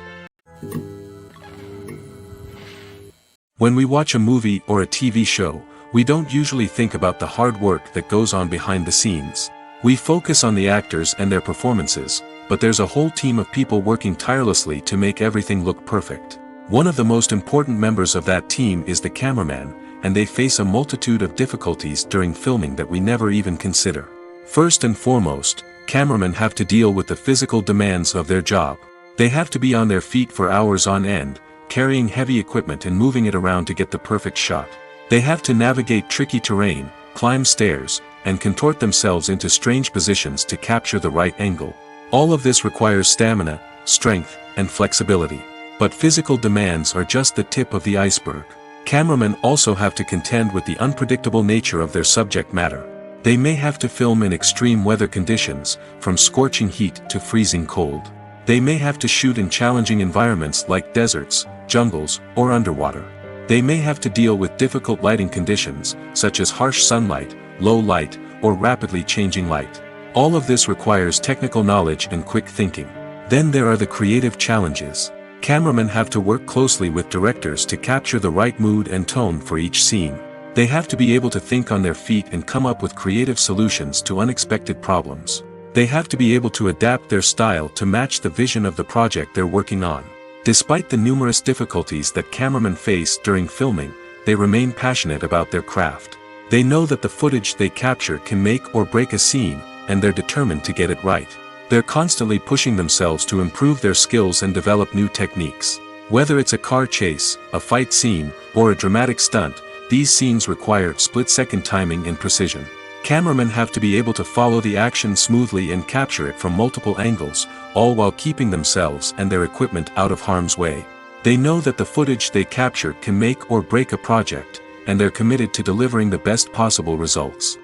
When we watch a movie or a TV show, we don't usually think about the hard work that goes on behind the scenes. We focus on the actors and their performances, but there's a whole team of people working tirelessly to make everything look perfect. One of the most important members of that team is the cameraman, and they face a multitude of difficulties during filming that we never even consider. First and foremost, cameramen have to deal with the physical demands of their job. They have to be on their feet for hours on end, carrying heavy equipment and moving it around to get the perfect shot. They have to navigate tricky terrain, climb stairs, and contort themselves into strange positions to capture the right angle. All of this requires stamina, strength, and flexibility. But physical demands are just the tip of the iceberg. Cameramen also have to contend with the unpredictable nature of their subject matter. They may have to film in extreme weather conditions, from scorching heat to freezing cold. They may have to shoot in challenging environments like deserts, jungles, or underwater. They may have to deal with difficult lighting conditions, such as harsh sunlight, low light, or rapidly changing light. All of this requires technical knowledge and quick thinking. Then there are the creative challenges. Cameramen have to work closely with directors to capture the right mood and tone for each scene. They have to be able to think on their feet and come up with creative solutions to unexpected problems. They have to be able to adapt their style to match the vision of the project they're working on. Despite the numerous difficulties that cameramen face during filming, they remain passionate about their craft. They know that the footage they capture can make or break a scene, and they're determined to get it right. They're constantly pushing themselves to improve their skills and develop new techniques. Whether it's a car chase, a fight scene, or a dramatic stunt, these scenes require split-second timing and precision. Cameramen have to be able to follow the action smoothly and capture it from multiple angles, all while keeping themselves and their equipment out of harm's way. They know that the footage they capture can make or break a project, and they're committed to delivering the best possible results.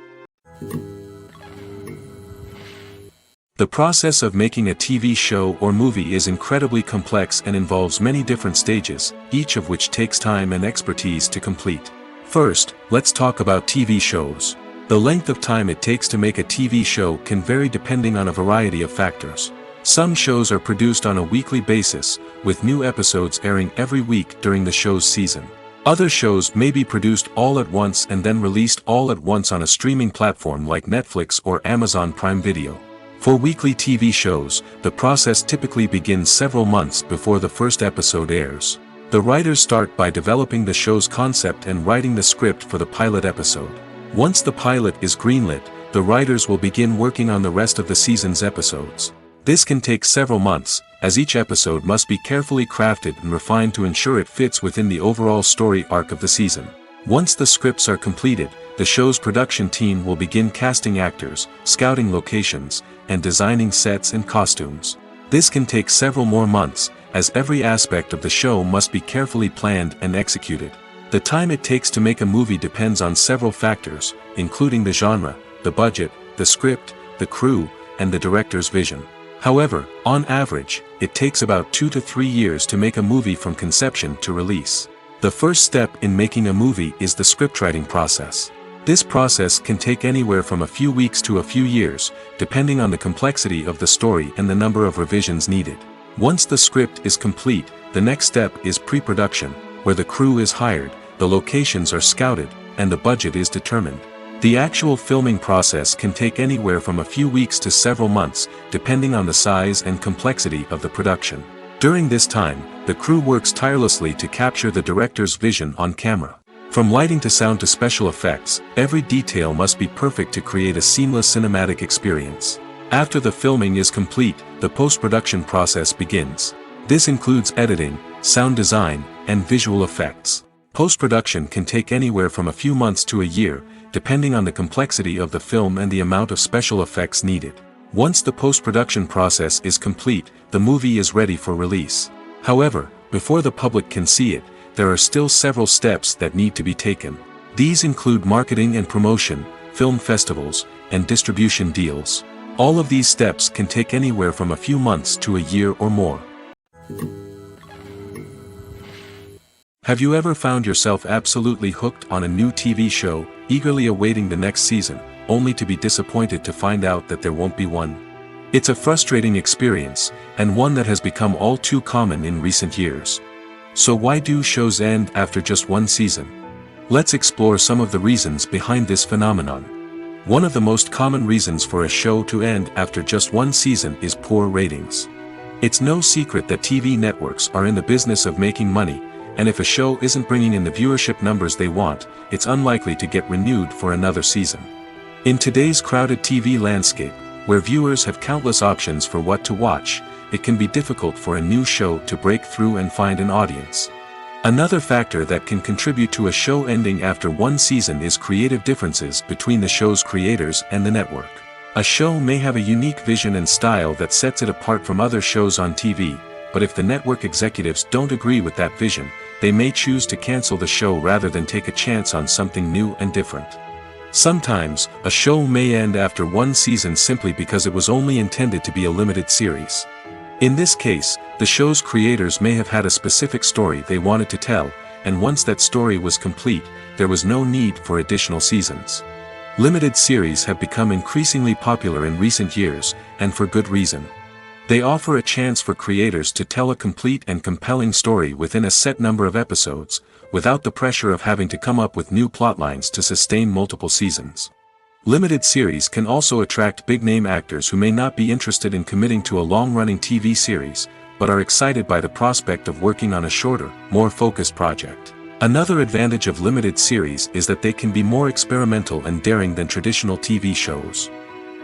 The process of making a TV show or movie is incredibly complex and involves many different stages, each of which takes time and expertise to complete. First, let's talk about TV shows. The length of time it takes to make a TV show can vary depending on a variety of factors. Some shows are produced on a weekly basis, with new episodes airing every week during the show's season. Other shows may be produced all at once and then released all at once on a streaming platform like Netflix or Amazon Prime Video. For weekly TV shows, the process typically begins several months before the first episode airs. The writers start by developing the show's concept and writing the script for the pilot episode. Once the pilot is greenlit, the writers will begin working on the rest of the season's episodes. This can take several months, as each episode must be carefully crafted and refined to ensure it fits within the overall story arc of the season. Once the scripts are completed, the show's production team will begin casting actors, scouting locations, and designing sets and costumes. This can take several more months, as every aspect of the show must be carefully planned and executed. The time it takes to make a movie depends on several factors, including the genre, the budget, the script, the crew, and the director's vision. However, on average, it takes about 2 to 3 years to make a movie from conception to release. The first step in making a movie is the scriptwriting process. This process can take anywhere from a few weeks to a few years, depending on the complexity of the story and the number of revisions needed. Once the script is complete, the next step is pre-production, where the crew is hired, the locations are scouted, and the budget is determined. The actual filming process can take anywhere from a few weeks to several months, depending on the size and complexity of the production. During this time, the crew works tirelessly to capture the director's vision on camera. From lighting to sound to special effects, every detail must be perfect to create a seamless cinematic experience. After the filming is complete, the post-production process begins. This includes editing, sound design, and visual effects. Post-production can take anywhere from a few months to a year, depending on the complexity of the film and the amount of special effects needed. Once the post-production process is complete, the movie is ready for release. However, before the public can see it, there are still several steps that need to be taken. These include marketing and promotion, film festivals, and distribution deals. All of these steps can take anywhere from a few months to a year or more. Have you ever found yourself absolutely hooked on a new TV show, eagerly awaiting the next season, only to be disappointed to find out that there won't be one? It's a frustrating experience, and one that has become all too common in recent years. So why do shows end after just one season? Let's explore some of the reasons behind this phenomenon. One of the most common reasons for a show to end after just one season is poor ratings. It's no secret that TV networks are in the business of making money, and if a show isn't bringing in the viewership numbers they want, it's unlikely to get renewed for another season. In today's crowded TV landscape, where viewers have countless options for what to watch, it can be difficult for a new show to break through and find an audience. Another factor that can contribute to a show ending after one season is creative differences between the show's creators and the network. A show may have a unique vision and style that sets it apart from other shows on TV, but if the network executives don't agree with that vision, they may choose to cancel the show rather than take a chance on something new and different. Sometimes, a show may end after one season simply because it was only intended to be a limited series. In this case, the show's creators may have had a specific story they wanted to tell, and once that story was complete, there was no need for additional seasons. Limited series have become increasingly popular in recent years, and for good reason. They offer a chance for creators to tell a complete and compelling story within a set number of episodes, without the pressure of having to come up with new plotlines to sustain multiple seasons. Limited series can also attract big-name actors who may not be interested in committing to a long-running TV series, but are excited by the prospect of working on a shorter, more focused project. Another advantage of limited series is that they can be more experimental and daring than traditional TV shows.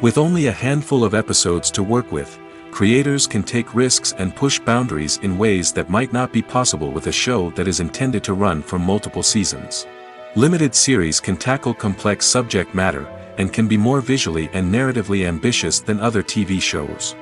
With only a handful of episodes to work with, creators can take risks and push boundaries in ways that might not be possible with a show that is intended to run for multiple seasons. Limited series can tackle complex subject matter, and can be more visually and narratively ambitious than other TV shows.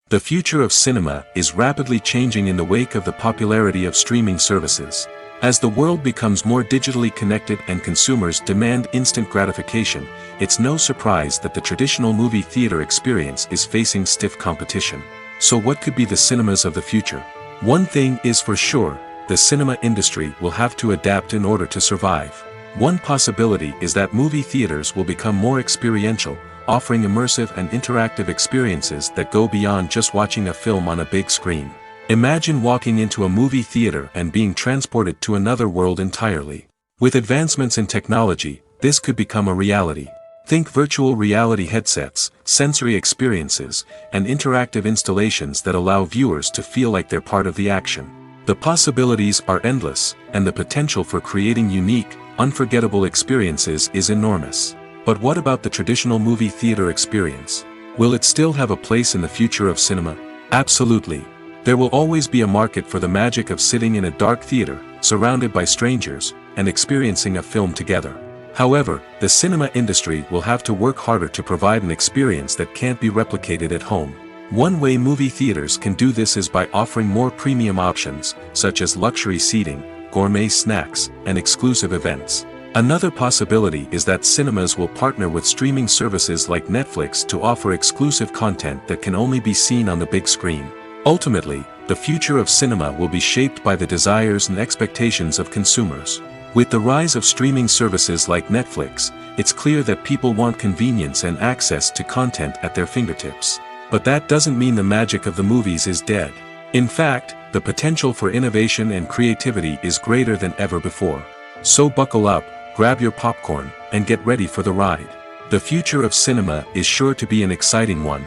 The future of cinema is rapidly changing in the wake of the popularity of streaming services. As the world becomes more digitally connected and consumers demand instant gratification, it's no surprise that the traditional movie theater experience is facing stiff competition. So what could be the cinemas of the future? One thing is for sure, the cinema industry will have to adapt in order to survive. One possibility is that movie theaters will become more experiential, offering immersive and interactive experiences that go beyond just watching a film on a big screen. Imagine walking into a movie theater and being transported to another world entirely. With advancements in technology, this could become a reality. Think virtual reality headsets, sensory experiences, and interactive installations that allow viewers to feel like they're part of the action. The possibilities are endless, and the potential for creating unique, unforgettable experiences is enormous. But what about the traditional movie theater experience? Will it still have a place in the future of cinema? Absolutely. There will always be a market for the magic of sitting in a dark theater, surrounded by strangers, and experiencing a film together. However, the cinema industry will have to work harder to provide an experience that can't be replicated at home. One way movie theaters can do this is by offering more premium options, such as luxury seating, gourmet snacks, and exclusive events. Another possibility is that cinemas will partner with streaming services like Netflix to offer exclusive content that can only be seen on the big screen. Ultimately, the future of cinema will be shaped by the desires and expectations of consumers. With the rise of streaming services like Netflix, it's clear that people want convenience and access to content at their fingertips. But that doesn't mean the magic of the movies is dead. In fact, the potential for innovation and creativity is greater than ever before. So buckle up, grab your popcorn, and get ready for the ride. The future of cinema is sure to be an exciting one.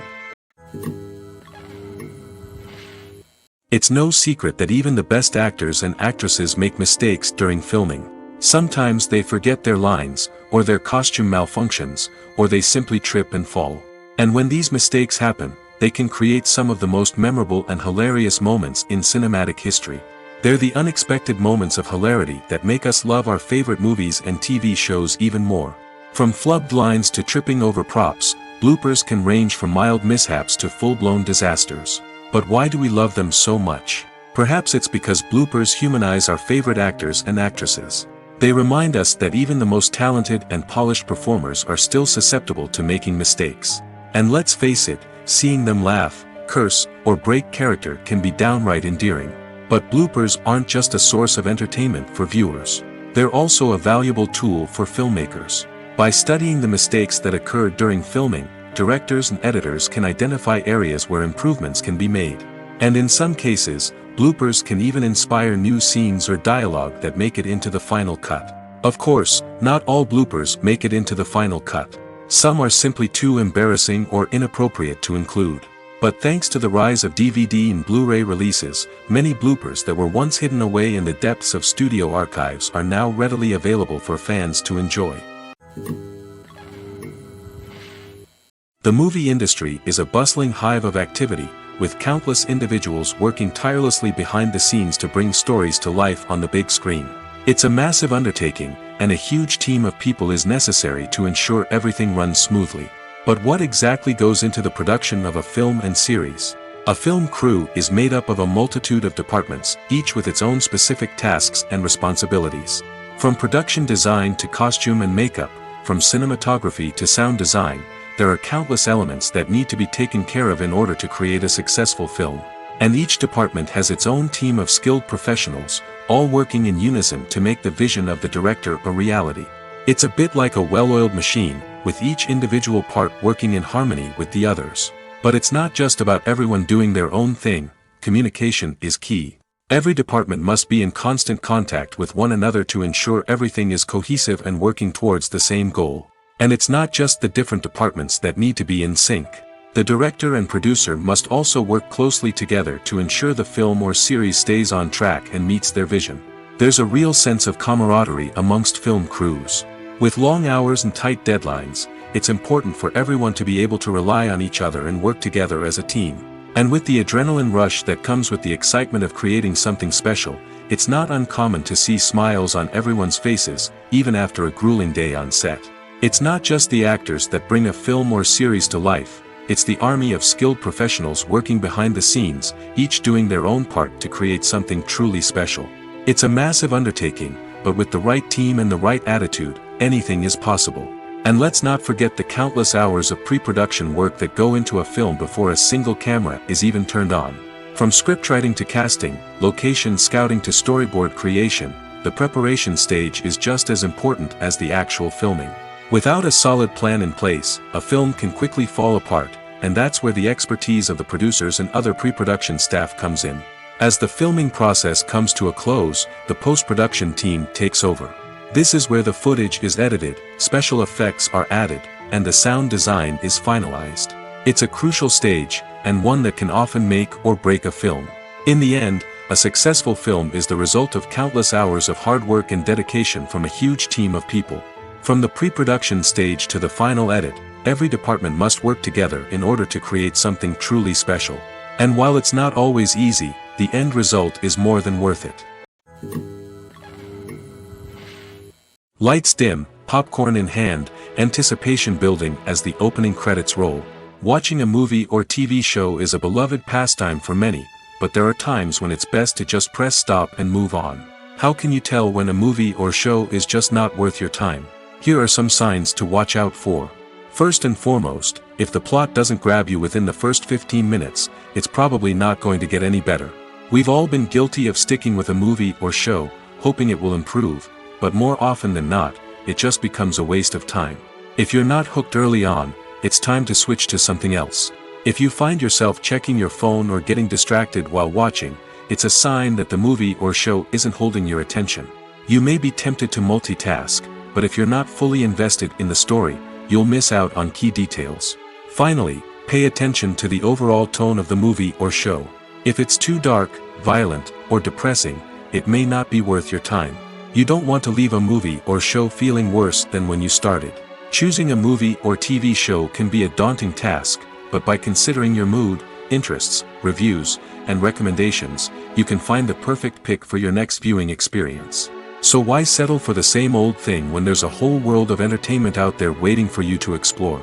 It's no secret that even the best actors and actresses make mistakes during filming. Sometimes they forget their lines, or their costume malfunctions, or they simply trip and fall. And when these mistakes happen, they can create some of the most memorable and hilarious moments in cinematic history. They're the unexpected moments of hilarity that make us love our favorite movies and TV shows even more. From flubbed lines to tripping over props, bloopers can range from mild mishaps to full-blown disasters. But why do we love them so much? Perhaps it's because bloopers humanize our favorite actors and actresses. They remind us that even the most talented and polished performers are still susceptible to making mistakes. And let's face it, seeing them laugh, curse, or break character can be downright endearing. But bloopers aren't just a source of entertainment for viewers. They're also a valuable tool for filmmakers. By studying the mistakes that occurred during filming, directors and editors can identify areas where improvements can be made. And in some cases, bloopers can even inspire new scenes or dialogue that make it into the final cut. Of course, not all bloopers make it into the final cut. Some are simply too embarrassing or inappropriate to include. But thanks to the rise of DVD and Blu-ray releases, many bloopers that were once hidden away in the depths of studio archives are now readily available for fans to enjoy. The movie industry is a bustling hive of activity, with countless individuals working tirelessly behind the scenes to bring stories to life on the big screen. It's a massive undertaking, and a huge team of people is necessary to ensure everything runs smoothly. But what exactly goes into the production of a film and series? A film crew is made up of a multitude of departments, each with its own specific tasks and responsibilities. From production design to costume and makeup, from cinematography to sound design, there are countless elements that need to be taken care of in order to create a successful film. And each department has its own team of skilled professionals, all working in unison to make the vision of the director a reality. It's a bit like a well-oiled machine, with each individual part working in harmony with the others. But it's not just about everyone doing their own thing. Communication is key. Every department must be in constant contact with one another to ensure everything is cohesive and working towards the same goal. And it's not just the different departments that need to be in sync. The director and producer must also work closely together to ensure the film or series stays on track and meets their vision. There's a real sense of camaraderie amongst film crews. With long hours and tight deadlines, it's important for everyone to be able to rely on each other and work together as a team. And with the adrenaline rush that comes with the excitement of creating something special, it's not uncommon to see smiles on everyone's faces, even after a grueling day on set. It's not just the actors that bring a film or series to life, it's the army of skilled professionals working behind the scenes, each doing their own part to create something truly special. It's a massive undertaking, but with the right team and the right attitude, anything is possible. And let's not forget the countless hours of pre-production work that go into a film before a single camera is even turned on. From scriptwriting to casting, location scouting to storyboard creation, the preparation stage is just as important as the actual filming. Without a solid plan in place, a film can quickly fall apart, and that's where the expertise of the producers and other pre-production staff comes in. As the filming process comes to a close, the post-production team takes over. This is where the footage is edited, special effects are added, and the sound design is finalized. It's a crucial stage, and one that can often make or break a film. In the end, a successful film is the result of countless hours of hard work and dedication from a huge team of people. From the pre-production stage to the final edit, every department must work together in order to create something truly special. And while it's not always easy, the end result is more than worth it. Lights dim, popcorn in hand, anticipation building as the opening credits roll. Watching a movie or TV show is a beloved pastime for many, but there are times when it's best to just press stop and move on. How can you tell when a movie or show is just not worth your time? Here are some signs to watch out for. First and foremost, if the plot doesn't grab you within the first 15 minutes, it's probably not going to get any better. We've all been guilty of sticking with a movie or show, hoping it will improve, but more often than not, it just becomes a waste of time. If you're not hooked early on, it's time to switch to something else. If you find yourself checking your phone or getting distracted while watching, it's a sign that the movie or show isn't holding your attention. You may be tempted to multitask, but if you're not fully invested in the story, you'll miss out on key details. Finally, pay attention to the overall tone of the movie or show. If it's too dark, violent, or depressing, it may not be worth your time. You don't want to leave a movie or show feeling worse than when you started. Choosing a movie or TV show can be a daunting task, but by considering your mood, interests, reviews, and recommendations, you can find the perfect pick for your next viewing experience. So why settle for the same old thing when there's a whole world of entertainment out there waiting for you to explore?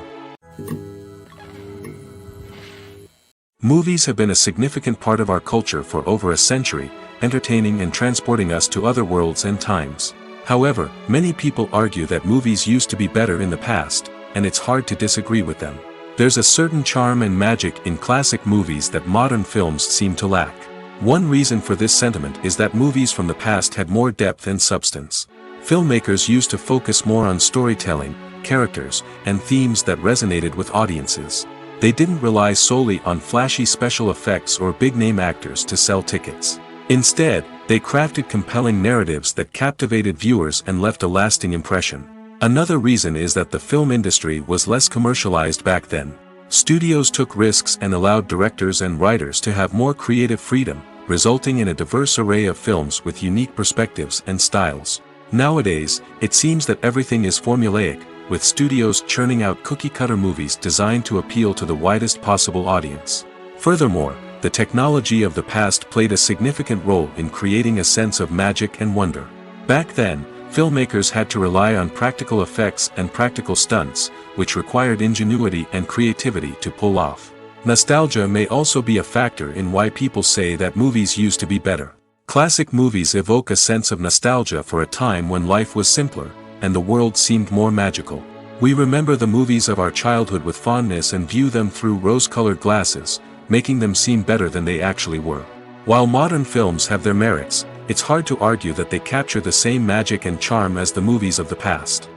Movies have been a significant part of our culture for over a century, entertaining and transporting us to other worlds and times. However, many people argue that movies used to be better in the past, and it's hard to disagree with them. There's a certain charm and magic in classic movies that modern films seem to lack. One reason for this sentiment is that movies from the past had more depth and substance. Filmmakers used to focus more on storytelling, characters, and themes that resonated with audiences. They didn't rely solely on flashy special effects or big-name actors to sell tickets. Instead, they crafted compelling narratives that captivated viewers and left a lasting impression. Another reason is that the film industry was less commercialized back then. Studios took risks and allowed directors and writers to have more creative freedom, resulting in a diverse array of films with unique perspectives and styles. Nowadays, it seems that everything is formulaic, with studios churning out cookie-cutter movies designed to appeal to the widest possible audience. Furthermore, the technology of the past played a significant role in creating a sense of magic and wonder. Back then, filmmakers had to rely on practical effects and practical stunts, which required ingenuity and creativity to pull off. Nostalgia may also be a factor in why people say that movies used to be better. Classic movies evoke a sense of nostalgia for a time when life was simpler, and the world seemed more magical. We remember the movies of our childhood with fondness and view them through rose-colored glasses, making them seem better than they actually were. While modern films have their merits, it's hard to argue that they capture the same magic and charm as the movies of the past.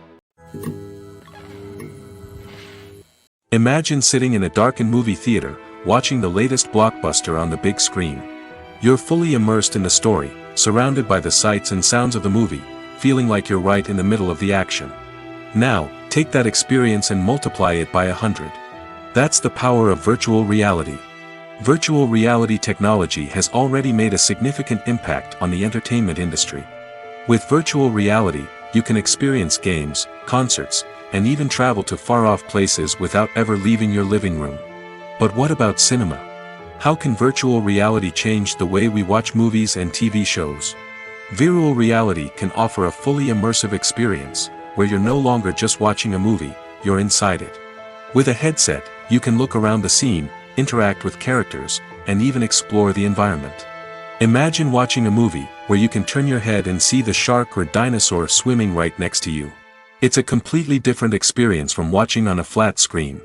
Imagine sitting in a darkened movie theater, watching the latest blockbuster on the big screen. You're fully immersed in the story, surrounded by the sights and sounds of the movie, feeling like you're right in the middle of the action. Now, take that experience and multiply it by 100. That's the power of virtual reality. Virtual reality technology has already made a significant impact on the entertainment industry. With virtual reality, you can experience games, concerts, and even travel to far-off places without ever leaving your living room. But what about cinema? How can virtual reality change the way we watch movies and TV shows? Virtual reality can offer a fully immersive experience, where you're no longer just watching a movie, you're inside it. With a headset, you can look around the scene, interact with characters, and even explore the environment. Imagine watching a movie where you can turn your head and see the shark or dinosaur swimming right next to you. It's a completely different experience from watching on a flat screen.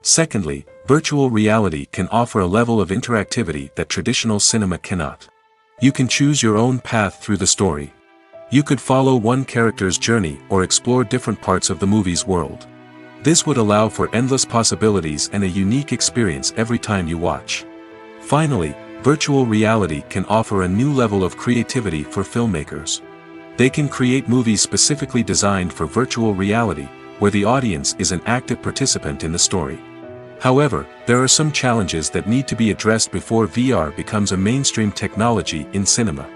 Secondly, virtual reality can offer a level of interactivity that traditional cinema cannot. You can choose your own path through the story. You could follow one character's journey or explore different parts of the movie's world. This would allow for endless possibilities and a unique experience every time you watch. Finally, virtual reality can offer a new level of creativity for filmmakers. They can create movies specifically designed for virtual reality, where the audience is an active participant in the story. However, there are some challenges that need to be addressed before VR becomes a mainstream technology in cinema.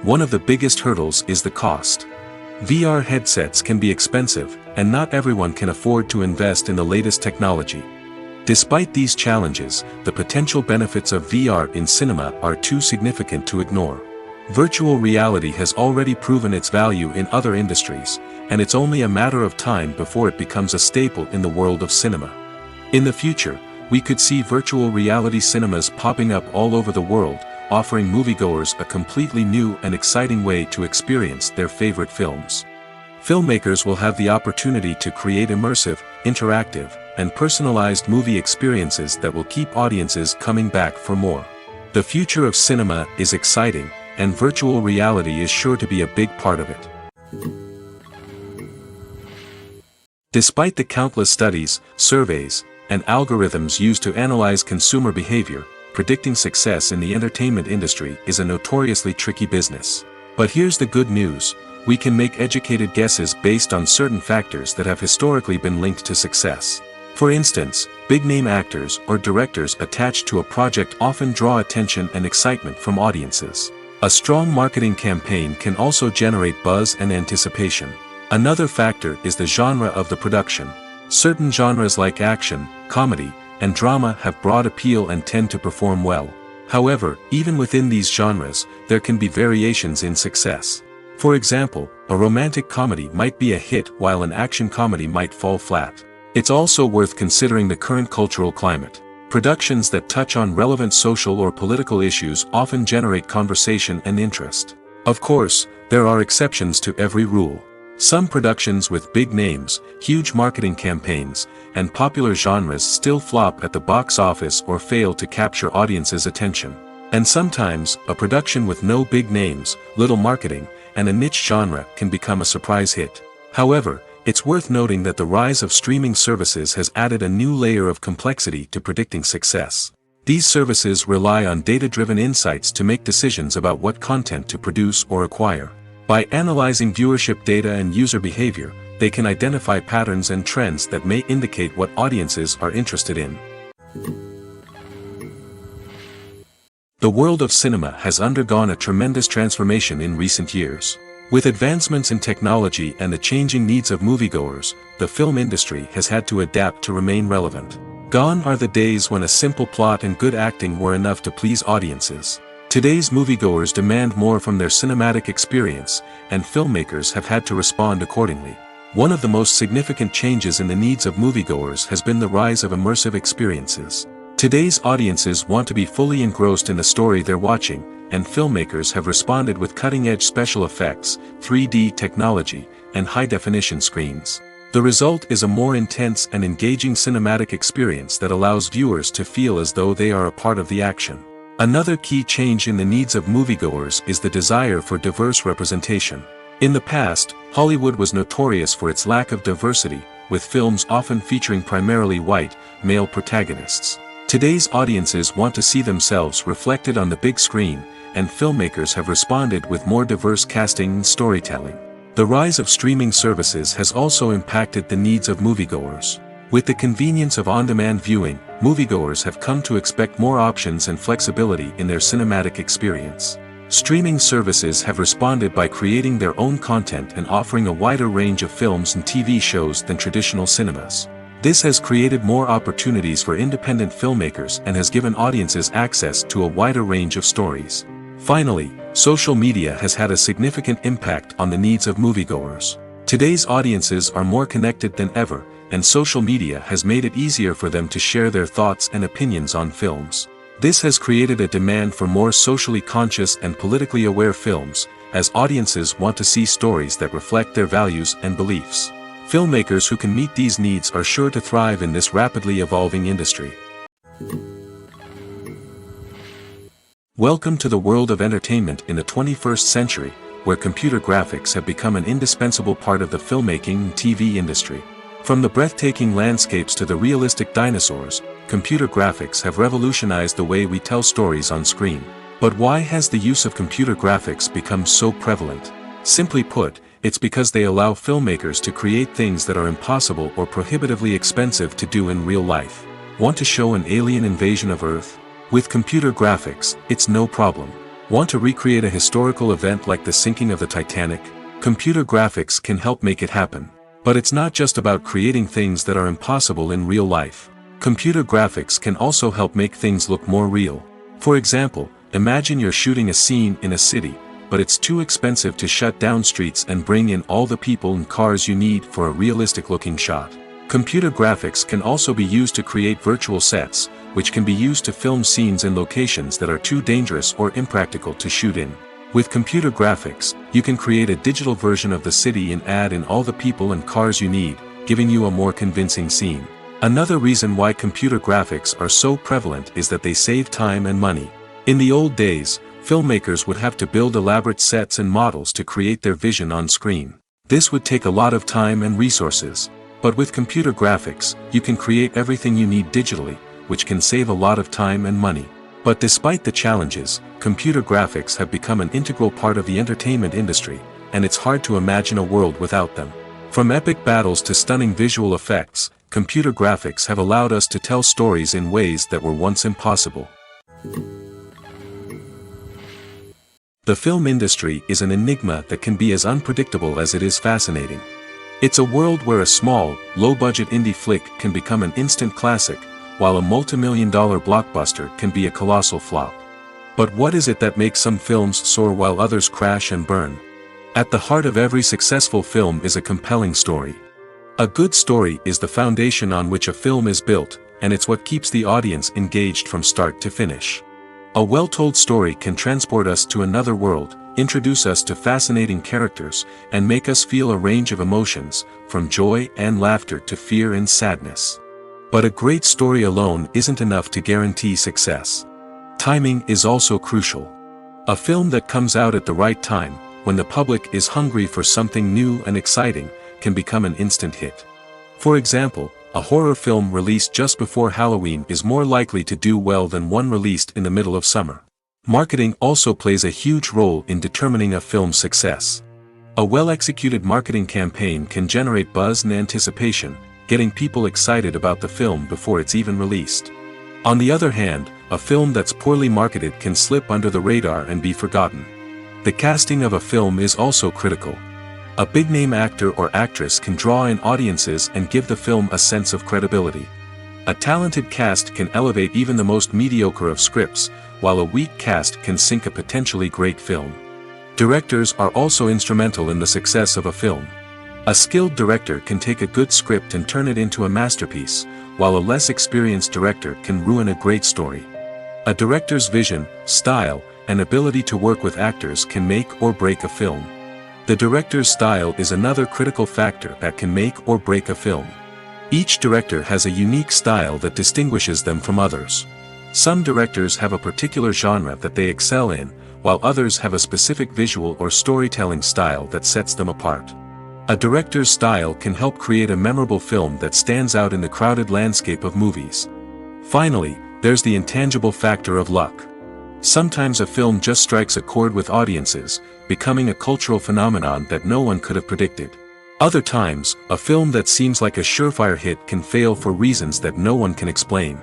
One of the biggest hurdles is the cost. VR headsets can be expensive, and not everyone can afford to invest in the latest technology. Despite these challenges, the potential benefits of VR in cinema are too significant to ignore. Virtual reality has already proven its value in other industries, and it's only a matter of time before it becomes a staple in the world of cinema. In the future, we could see virtual reality cinemas popping up all over the world, offering moviegoers a completely new and exciting way to experience their favorite films. Filmmakers will have the opportunity to create immersive, interactive, and personalized movie experiences that will keep audiences coming back for more. The future of cinema is exciting, and virtual reality is sure to be a big part of it. Despite the countless studies, surveys, and algorithms used to analyze consumer behavior, predicting success in the entertainment industry is a notoriously tricky business. But here's the good news: we can make educated guesses based on certain factors that have historically been linked to success. For instance, big-name actors or directors attached to a project often draw attention and excitement from audiences. A strong marketing campaign can also generate buzz and anticipation. Another factor is the genre of the production. Certain genres like action, comedy, and drama have broad appeal and tend to perform well. However, even within these genres, there can be variations in success. For example, a romantic comedy might be a hit while an action comedy might fall flat. It's also worth considering the current cultural climate. Productions that touch on relevant social or political issues often generate conversation and interest. Of course, there are exceptions to every rule. Some productions with big names, huge marketing campaigns, and popular genres still flop at the box office or fail to capture audiences' attention. And sometimes, a production with no big names, little marketing, and a niche genre can become a surprise hit. However, it's worth noting that the rise of streaming services has added a new layer of complexity to predicting success. These services rely on data-driven insights to make decisions about what content to produce or acquire. By analyzing viewership data and user behavior, they can identify patterns and trends that may indicate what audiences are interested in. The world of cinema has undergone a tremendous transformation in recent years. With advancements in technology and the changing needs of moviegoers, the film industry has had to adapt to remain relevant. Gone are the days when a simple plot and good acting were enough to please audiences. Today's moviegoers demand more from their cinematic experience, and filmmakers have had to respond accordingly. One of the most significant changes in the needs of moviegoers has been the rise of immersive experiences. Today's audiences want to be fully engrossed in the story they're watching, and filmmakers have responded with cutting-edge special effects, 3D technology, and high-definition screens. The result is a more intense and engaging cinematic experience that allows viewers to feel as though they are a part of the action. Another key change in the needs of moviegoers is the desire for diverse representation. In the past, Hollywood was notorious for its lack of diversity, with films often featuring primarily white, male protagonists. Today's audiences want to see themselves reflected on the big screen, and filmmakers have responded with more diverse casting and storytelling. The rise of streaming services has also impacted the needs of moviegoers. With the convenience of on-demand viewing, moviegoers have come to expect more options and flexibility in their cinematic experience. Streaming services have responded by creating their own content and offering a wider range of films and TV shows than traditional cinemas. This has created more opportunities for independent filmmakers and has given audiences access to a wider range of stories. Finally, social media has had a significant impact on the needs of moviegoers. Today's audiences are more connected than ever, and social media has made it easier for them to share their thoughts and opinions on films. This has created a demand for more socially conscious and politically aware films, as audiences want to see stories that reflect their values and beliefs. Filmmakers who can meet these needs are sure to thrive in this rapidly evolving industry. Welcome to the world of entertainment in the 21st century, where computer graphics have become an indispensable part of the filmmaking and TV industry. From the breathtaking landscapes to the realistic dinosaurs, computer graphics have revolutionized the way we tell stories on screen. But why has the use of computer graphics become so prevalent? Simply put, it's because they allow filmmakers to create things that are impossible or prohibitively expensive to do in real life. Want to show an alien invasion of Earth? With computer graphics, it's no problem. Want to recreate a historical event like the sinking of the Titanic? Computer graphics can help make it happen. But it's not just about creating things that are impossible in real life. Computer graphics can also help make things look more real. For example, imagine you're shooting a scene in a city, but it's too expensive to shut down streets and bring in all the people and cars you need for a realistic-looking shot. Computer graphics can also be used to create virtual sets, which can be used to film scenes in locations that are too dangerous or impractical to shoot in. With computer graphics, you can create a digital version of the city and add in all the people and cars you need, giving you a more convincing scene. Another reason why computer graphics are so prevalent is that they save time and money. In the old days, filmmakers would have to build elaborate sets and models to create their vision on screen. This would take a lot of time and resources. But with computer graphics, you can create everything you need digitally, which can save a lot of time and money. But despite the challenges, computer graphics have become an integral part of the entertainment industry, and it's hard to imagine a world without them. From epic battles to stunning visual effects, computer graphics have allowed us to tell stories in ways that were once impossible. The film industry is an enigma that can be as unpredictable as it is fascinating. It's a world where a small, low-budget indie flick can become an instant classic, while a multi-million-dollar blockbuster can be a colossal flop. But what is it that makes some films soar while others crash and burn? At the heart of every successful film is a compelling story. A good story is the foundation on which a film is built, and it's what keeps the audience engaged from start to finish. A well-told story can transport us to another world, introduce us to fascinating characters, and make us feel a range of emotions, from joy and laughter to fear and sadness. But a great story alone isn't enough to guarantee success. Timing is also crucial. A film that comes out at the right time, when the public is hungry for something new and exciting, can become an instant hit. For example, a horror film released just before Halloween is more likely to do well than one released in the middle of summer. Marketing also plays a huge role in determining a film's success. A well-executed marketing campaign can generate buzz and anticipation, getting people excited about the film before it's even released. On the other hand, a film that's poorly marketed can slip under the radar and be forgotten. The casting of a film is also critical. A big-name actor or actress can draw in audiences and give the film a sense of credibility. A talented cast can elevate even the most mediocre of scripts, while a weak cast can sink a potentially great film. Directors are also instrumental in the success of a film. A skilled director can take a good script and turn it into a masterpiece, while a less experienced director can ruin a great story. A director's vision, style, and ability to work with actors can make or break a film. The director's style is another critical factor that can make or break a film. Each director has a unique style that distinguishes them from others. Some directors have a particular genre that they excel in, while others have a specific visual or storytelling style that sets them apart. A director's style can help create a memorable film that stands out in the crowded landscape of movies. Finally, there's the intangible factor of luck. Sometimes a film just strikes a chord with audiences, becoming a cultural phenomenon that no one could have predicted. Other times, a film that seems like a surefire hit can fail for reasons that no one can explain.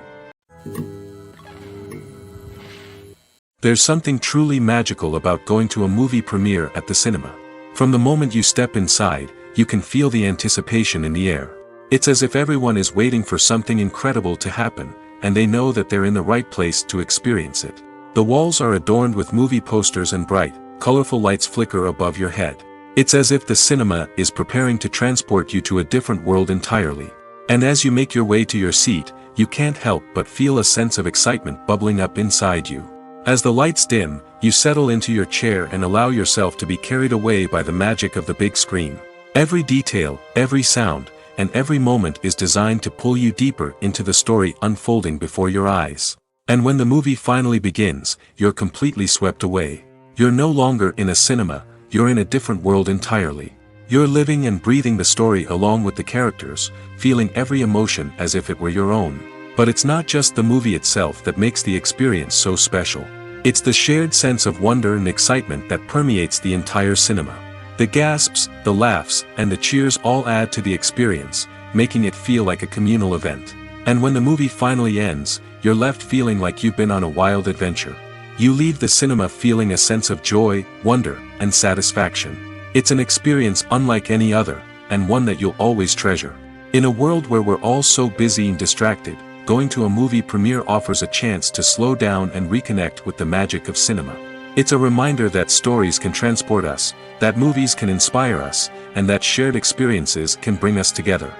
There's something truly magical about going to a movie premiere at the cinema. From the moment you step inside, you can feel the anticipation in the air. It's as if everyone is waiting for something incredible to happen, and they know that they're in the right place to experience it. The walls are adorned with movie posters and bright, colorful lights flicker above your head. It's as if the cinema is preparing to transport you to a different world entirely. And as you make your way to your seat, you can't help but feel a sense of excitement bubbling up inside you. As the lights dim, you settle into your chair and allow yourself to be carried away by the magic of the big screen. Every detail, every sound, and every moment is designed to pull you deeper into the story unfolding before your eyes. And when the movie finally begins, you're completely swept away. You're no longer in a cinema, you're in a different world entirely. You're living and breathing the story along with the characters, feeling every emotion as if it were your own. But it's not just the movie itself that makes the experience so special. It's the shared sense of wonder and excitement that permeates the entire cinema. The gasps, the laughs, and the cheers all add to the experience, making it feel like a communal event. And when the movie finally ends, you're left feeling like you've been on a wild adventure. You leave the cinema feeling a sense of joy, wonder, and satisfaction. It's an experience unlike any other, and one that you'll always treasure. In a world where we're all so busy and distracted, going to a movie premiere offers a chance to slow down and reconnect with the magic of cinema. It's a reminder that stories can transport us, that movies can inspire us, and that shared experiences can bring us together.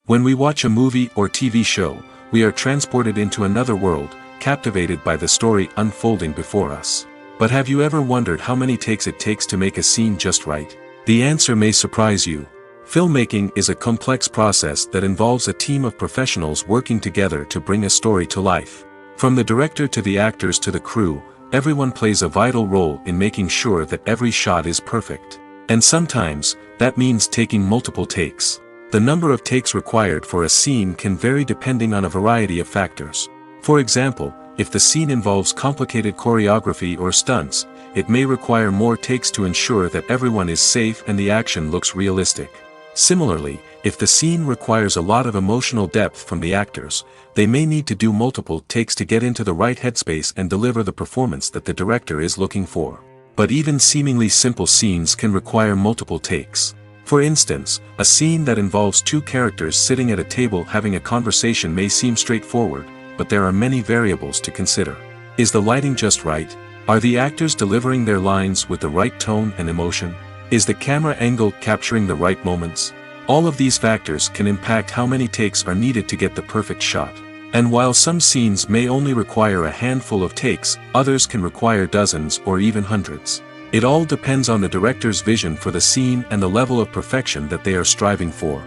When we watch a movie or TV show, we are transported into another world, captivated by the story unfolding before us. But have you ever wondered how many takes it takes to make a scene just right? The answer may surprise you. Filmmaking is a complex process that involves a team of professionals working together to bring a story to life. From the director to the actors to the crew, everyone plays a vital role in making sure that every shot is perfect. And sometimes, that means taking multiple takes. The number of takes required for a scene can vary depending on a variety of factors. For example, if the scene involves complicated choreography or stunts, it may require more takes to ensure that everyone is safe and the action looks realistic. Similarly, if the scene requires a lot of emotional depth from the actors, they may need to do multiple takes to get into the right headspace and deliver the performance that the director is looking for. But even seemingly simple scenes can require multiple takes. For instance, a scene that involves two characters sitting at a table having a conversation may seem straightforward, but there are many variables to consider. Is the lighting just right? Are the actors delivering their lines with the right tone and emotion? Is the camera angle capturing the right moments? All of these factors can impact how many takes are needed to get the perfect shot. And while some scenes may only require a handful of takes, others can require dozens or even hundreds. It all depends on the director's vision for the scene and the level of perfection that they are striving for.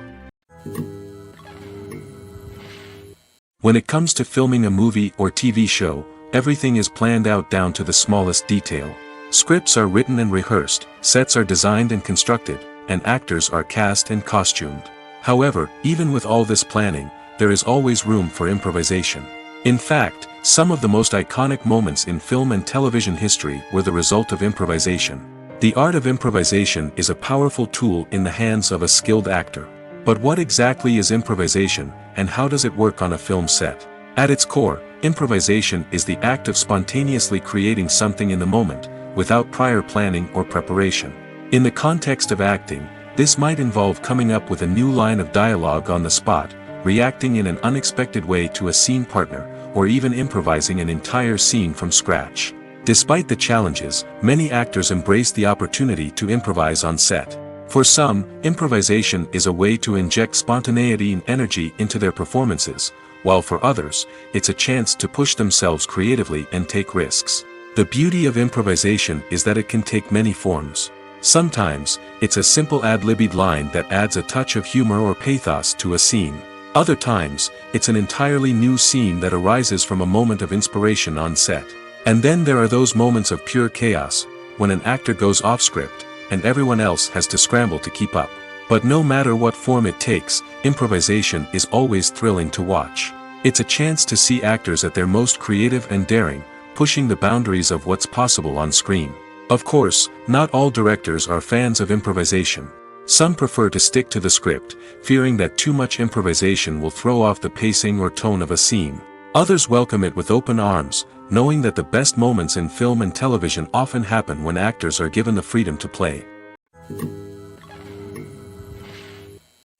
When it comes to filming a movie or TV show, everything is planned out down to the smallest detail. Scripts are written and rehearsed, sets are designed and constructed, and actors are cast and costumed. However, even with all this planning, there is always room for improvisation. In fact, some of the most iconic moments in film and television history were the result of improvisation. The art of improvisation is a powerful tool in the hands of a skilled actor. But what exactly is improvisation, and how does it work on a film set? At its core, improvisation is the act of spontaneously creating something in the moment, without prior planning or preparation. In the context of acting, this might involve coming up with a new line of dialogue on the spot, reacting in an unexpected way to a scene partner, or even improvising an entire scene from scratch. Despite the challenges, many actors embrace the opportunity to improvise on set. For some, improvisation is a way to inject spontaneity and energy into their performances, while for others, it's a chance to push themselves creatively and take risks. The beauty of improvisation is that it can take many forms. Sometimes, it's a simple ad-libbed line that adds a touch of humor or pathos to a scene. Other times, it's an entirely new scene that arises from a moment of inspiration on set. And then there are those moments of pure chaos, when an actor goes off script, and everyone else has to scramble to keep up. But no matter what form it takes, improvisation is always thrilling to watch. It's a chance to see actors at their most creative and daring, pushing the boundaries of what's possible on screen. Of course, not all directors are fans of improvisation. Some prefer to stick to the script, fearing that too much improvisation will throw off the pacing or tone of a scene. Others welcome it with open arms, knowing that the best moments in film and television often happen when actors are given the freedom to play.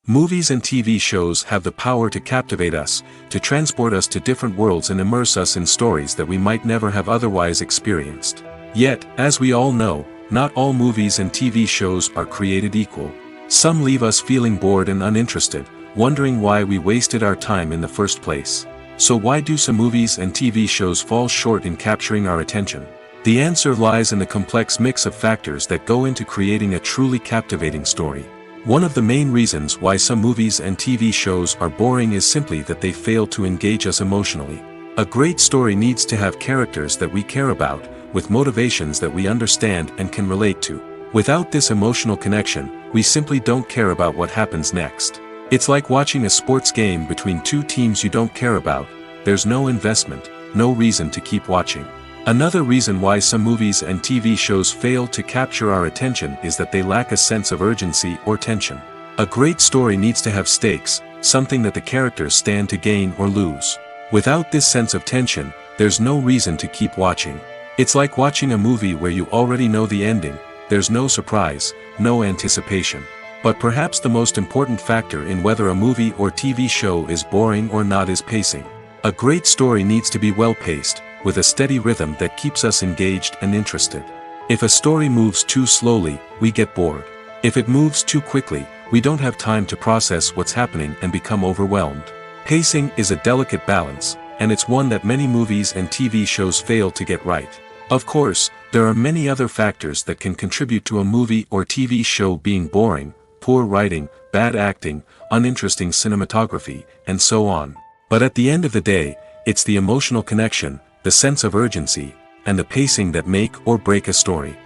Movies and TV shows have the power to captivate us, to transport us to different worlds and immerse us in stories that we might never have otherwise experienced. Yet, as we all know, not all movies and TV shows are created equal. Some leave us feeling bored and uninterested, wondering why we wasted our time in the first place. So why do some movies and TV shows fall short in capturing our attention? The answer lies in the complex mix of factors that go into creating a truly captivating story. One of the main reasons why some movies and TV shows are boring is simply that they fail to engage us emotionally. A great story needs to have characters that we care about, with motivations that we understand and can relate to. Without this emotional connection, we simply don't care about what happens next. It's like watching a sports game between two teams you don't care about. There's no investment, no reason to keep watching. Another reason why some movies and TV shows fail to capture our attention is that they lack a sense of urgency or tension. A great story needs to have stakes, something that the characters stand to gain or lose. Without this sense of tension, there's no reason to keep watching. It's like watching a movie where you already know the ending, there's no surprise, no anticipation. But perhaps the most important factor in whether a movie or TV show is boring or not is pacing. A great story needs to be well-paced, with a steady rhythm that keeps us engaged and interested. If a story moves too slowly, we get bored. If it moves too quickly, we don't have time to process what's happening and become overwhelmed. Pacing is a delicate balance, and it's one that many movies and TV shows fail to get right. Of course, there are many other factors that can contribute to a movie or TV show being boring: poor writing, bad acting, uninteresting cinematography, and so on. But at the end of the day, it's the emotional connection, the sense of urgency, and the pacing that make or break a story.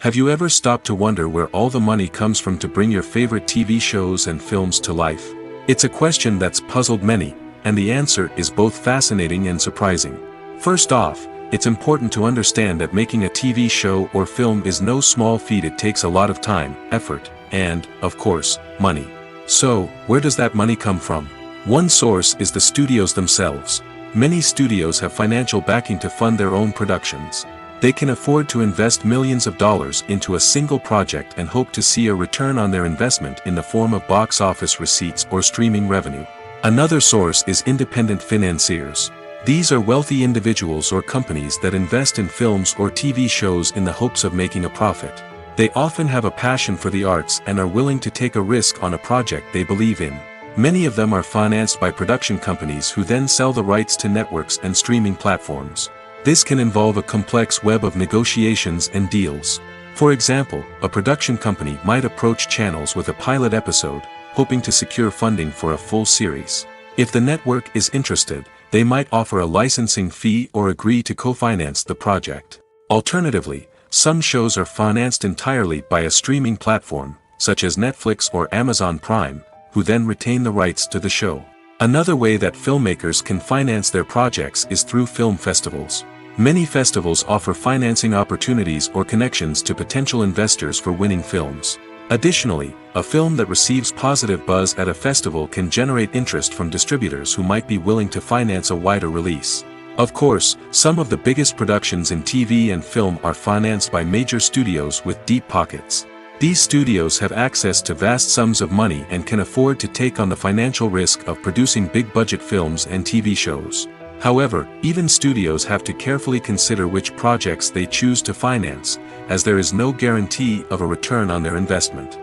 Have you ever stopped to wonder where all the money comes from to bring your favorite TV shows and films to life? It's a question that's puzzled many, and the answer is both fascinating and surprising. First off, it's important to understand that making a TV show or film is no small feat. It takes a lot of time, effort, and, of course, money. So, where does that money come from? One source is the studios themselves. Many studios have financial backing to fund their own productions. They can afford to invest millions of dollars into a single project and hope to see a return on their investment in the form of box office receipts or streaming revenue. Another source is independent financiers. These are wealthy individuals or companies that invest in films or TV shows in the hopes of making a profit. They often have a passion for the arts and are willing to take a risk on a project they believe in. Many of them are financed by production companies who then sell the rights to networks and streaming platforms. This can involve a complex web of negotiations and deals. For example, a production company might approach channels with a pilot episode, hoping to secure funding for a full series. If the network is interested, they might offer a licensing fee or agree to co-finance the project. Alternatively, some shows are financed entirely by a streaming platform, such as Netflix or Amazon Prime, who then retain the rights to the show. Another way that filmmakers can finance their projects is through film festivals. Many festivals offer financing opportunities or connections to potential investors for winning films. Additionally, a film that receives positive buzz at a festival can generate interest from distributors who might be willing to finance a wider release. Of course, some of the biggest productions in TV and film are financed by major studios with deep pockets. These studios have access to vast sums of money and can afford to take on the financial risk of producing big-budget films and TV shows. However, even studios have to carefully consider which projects they choose to finance, as there is no guarantee of a return on their investment.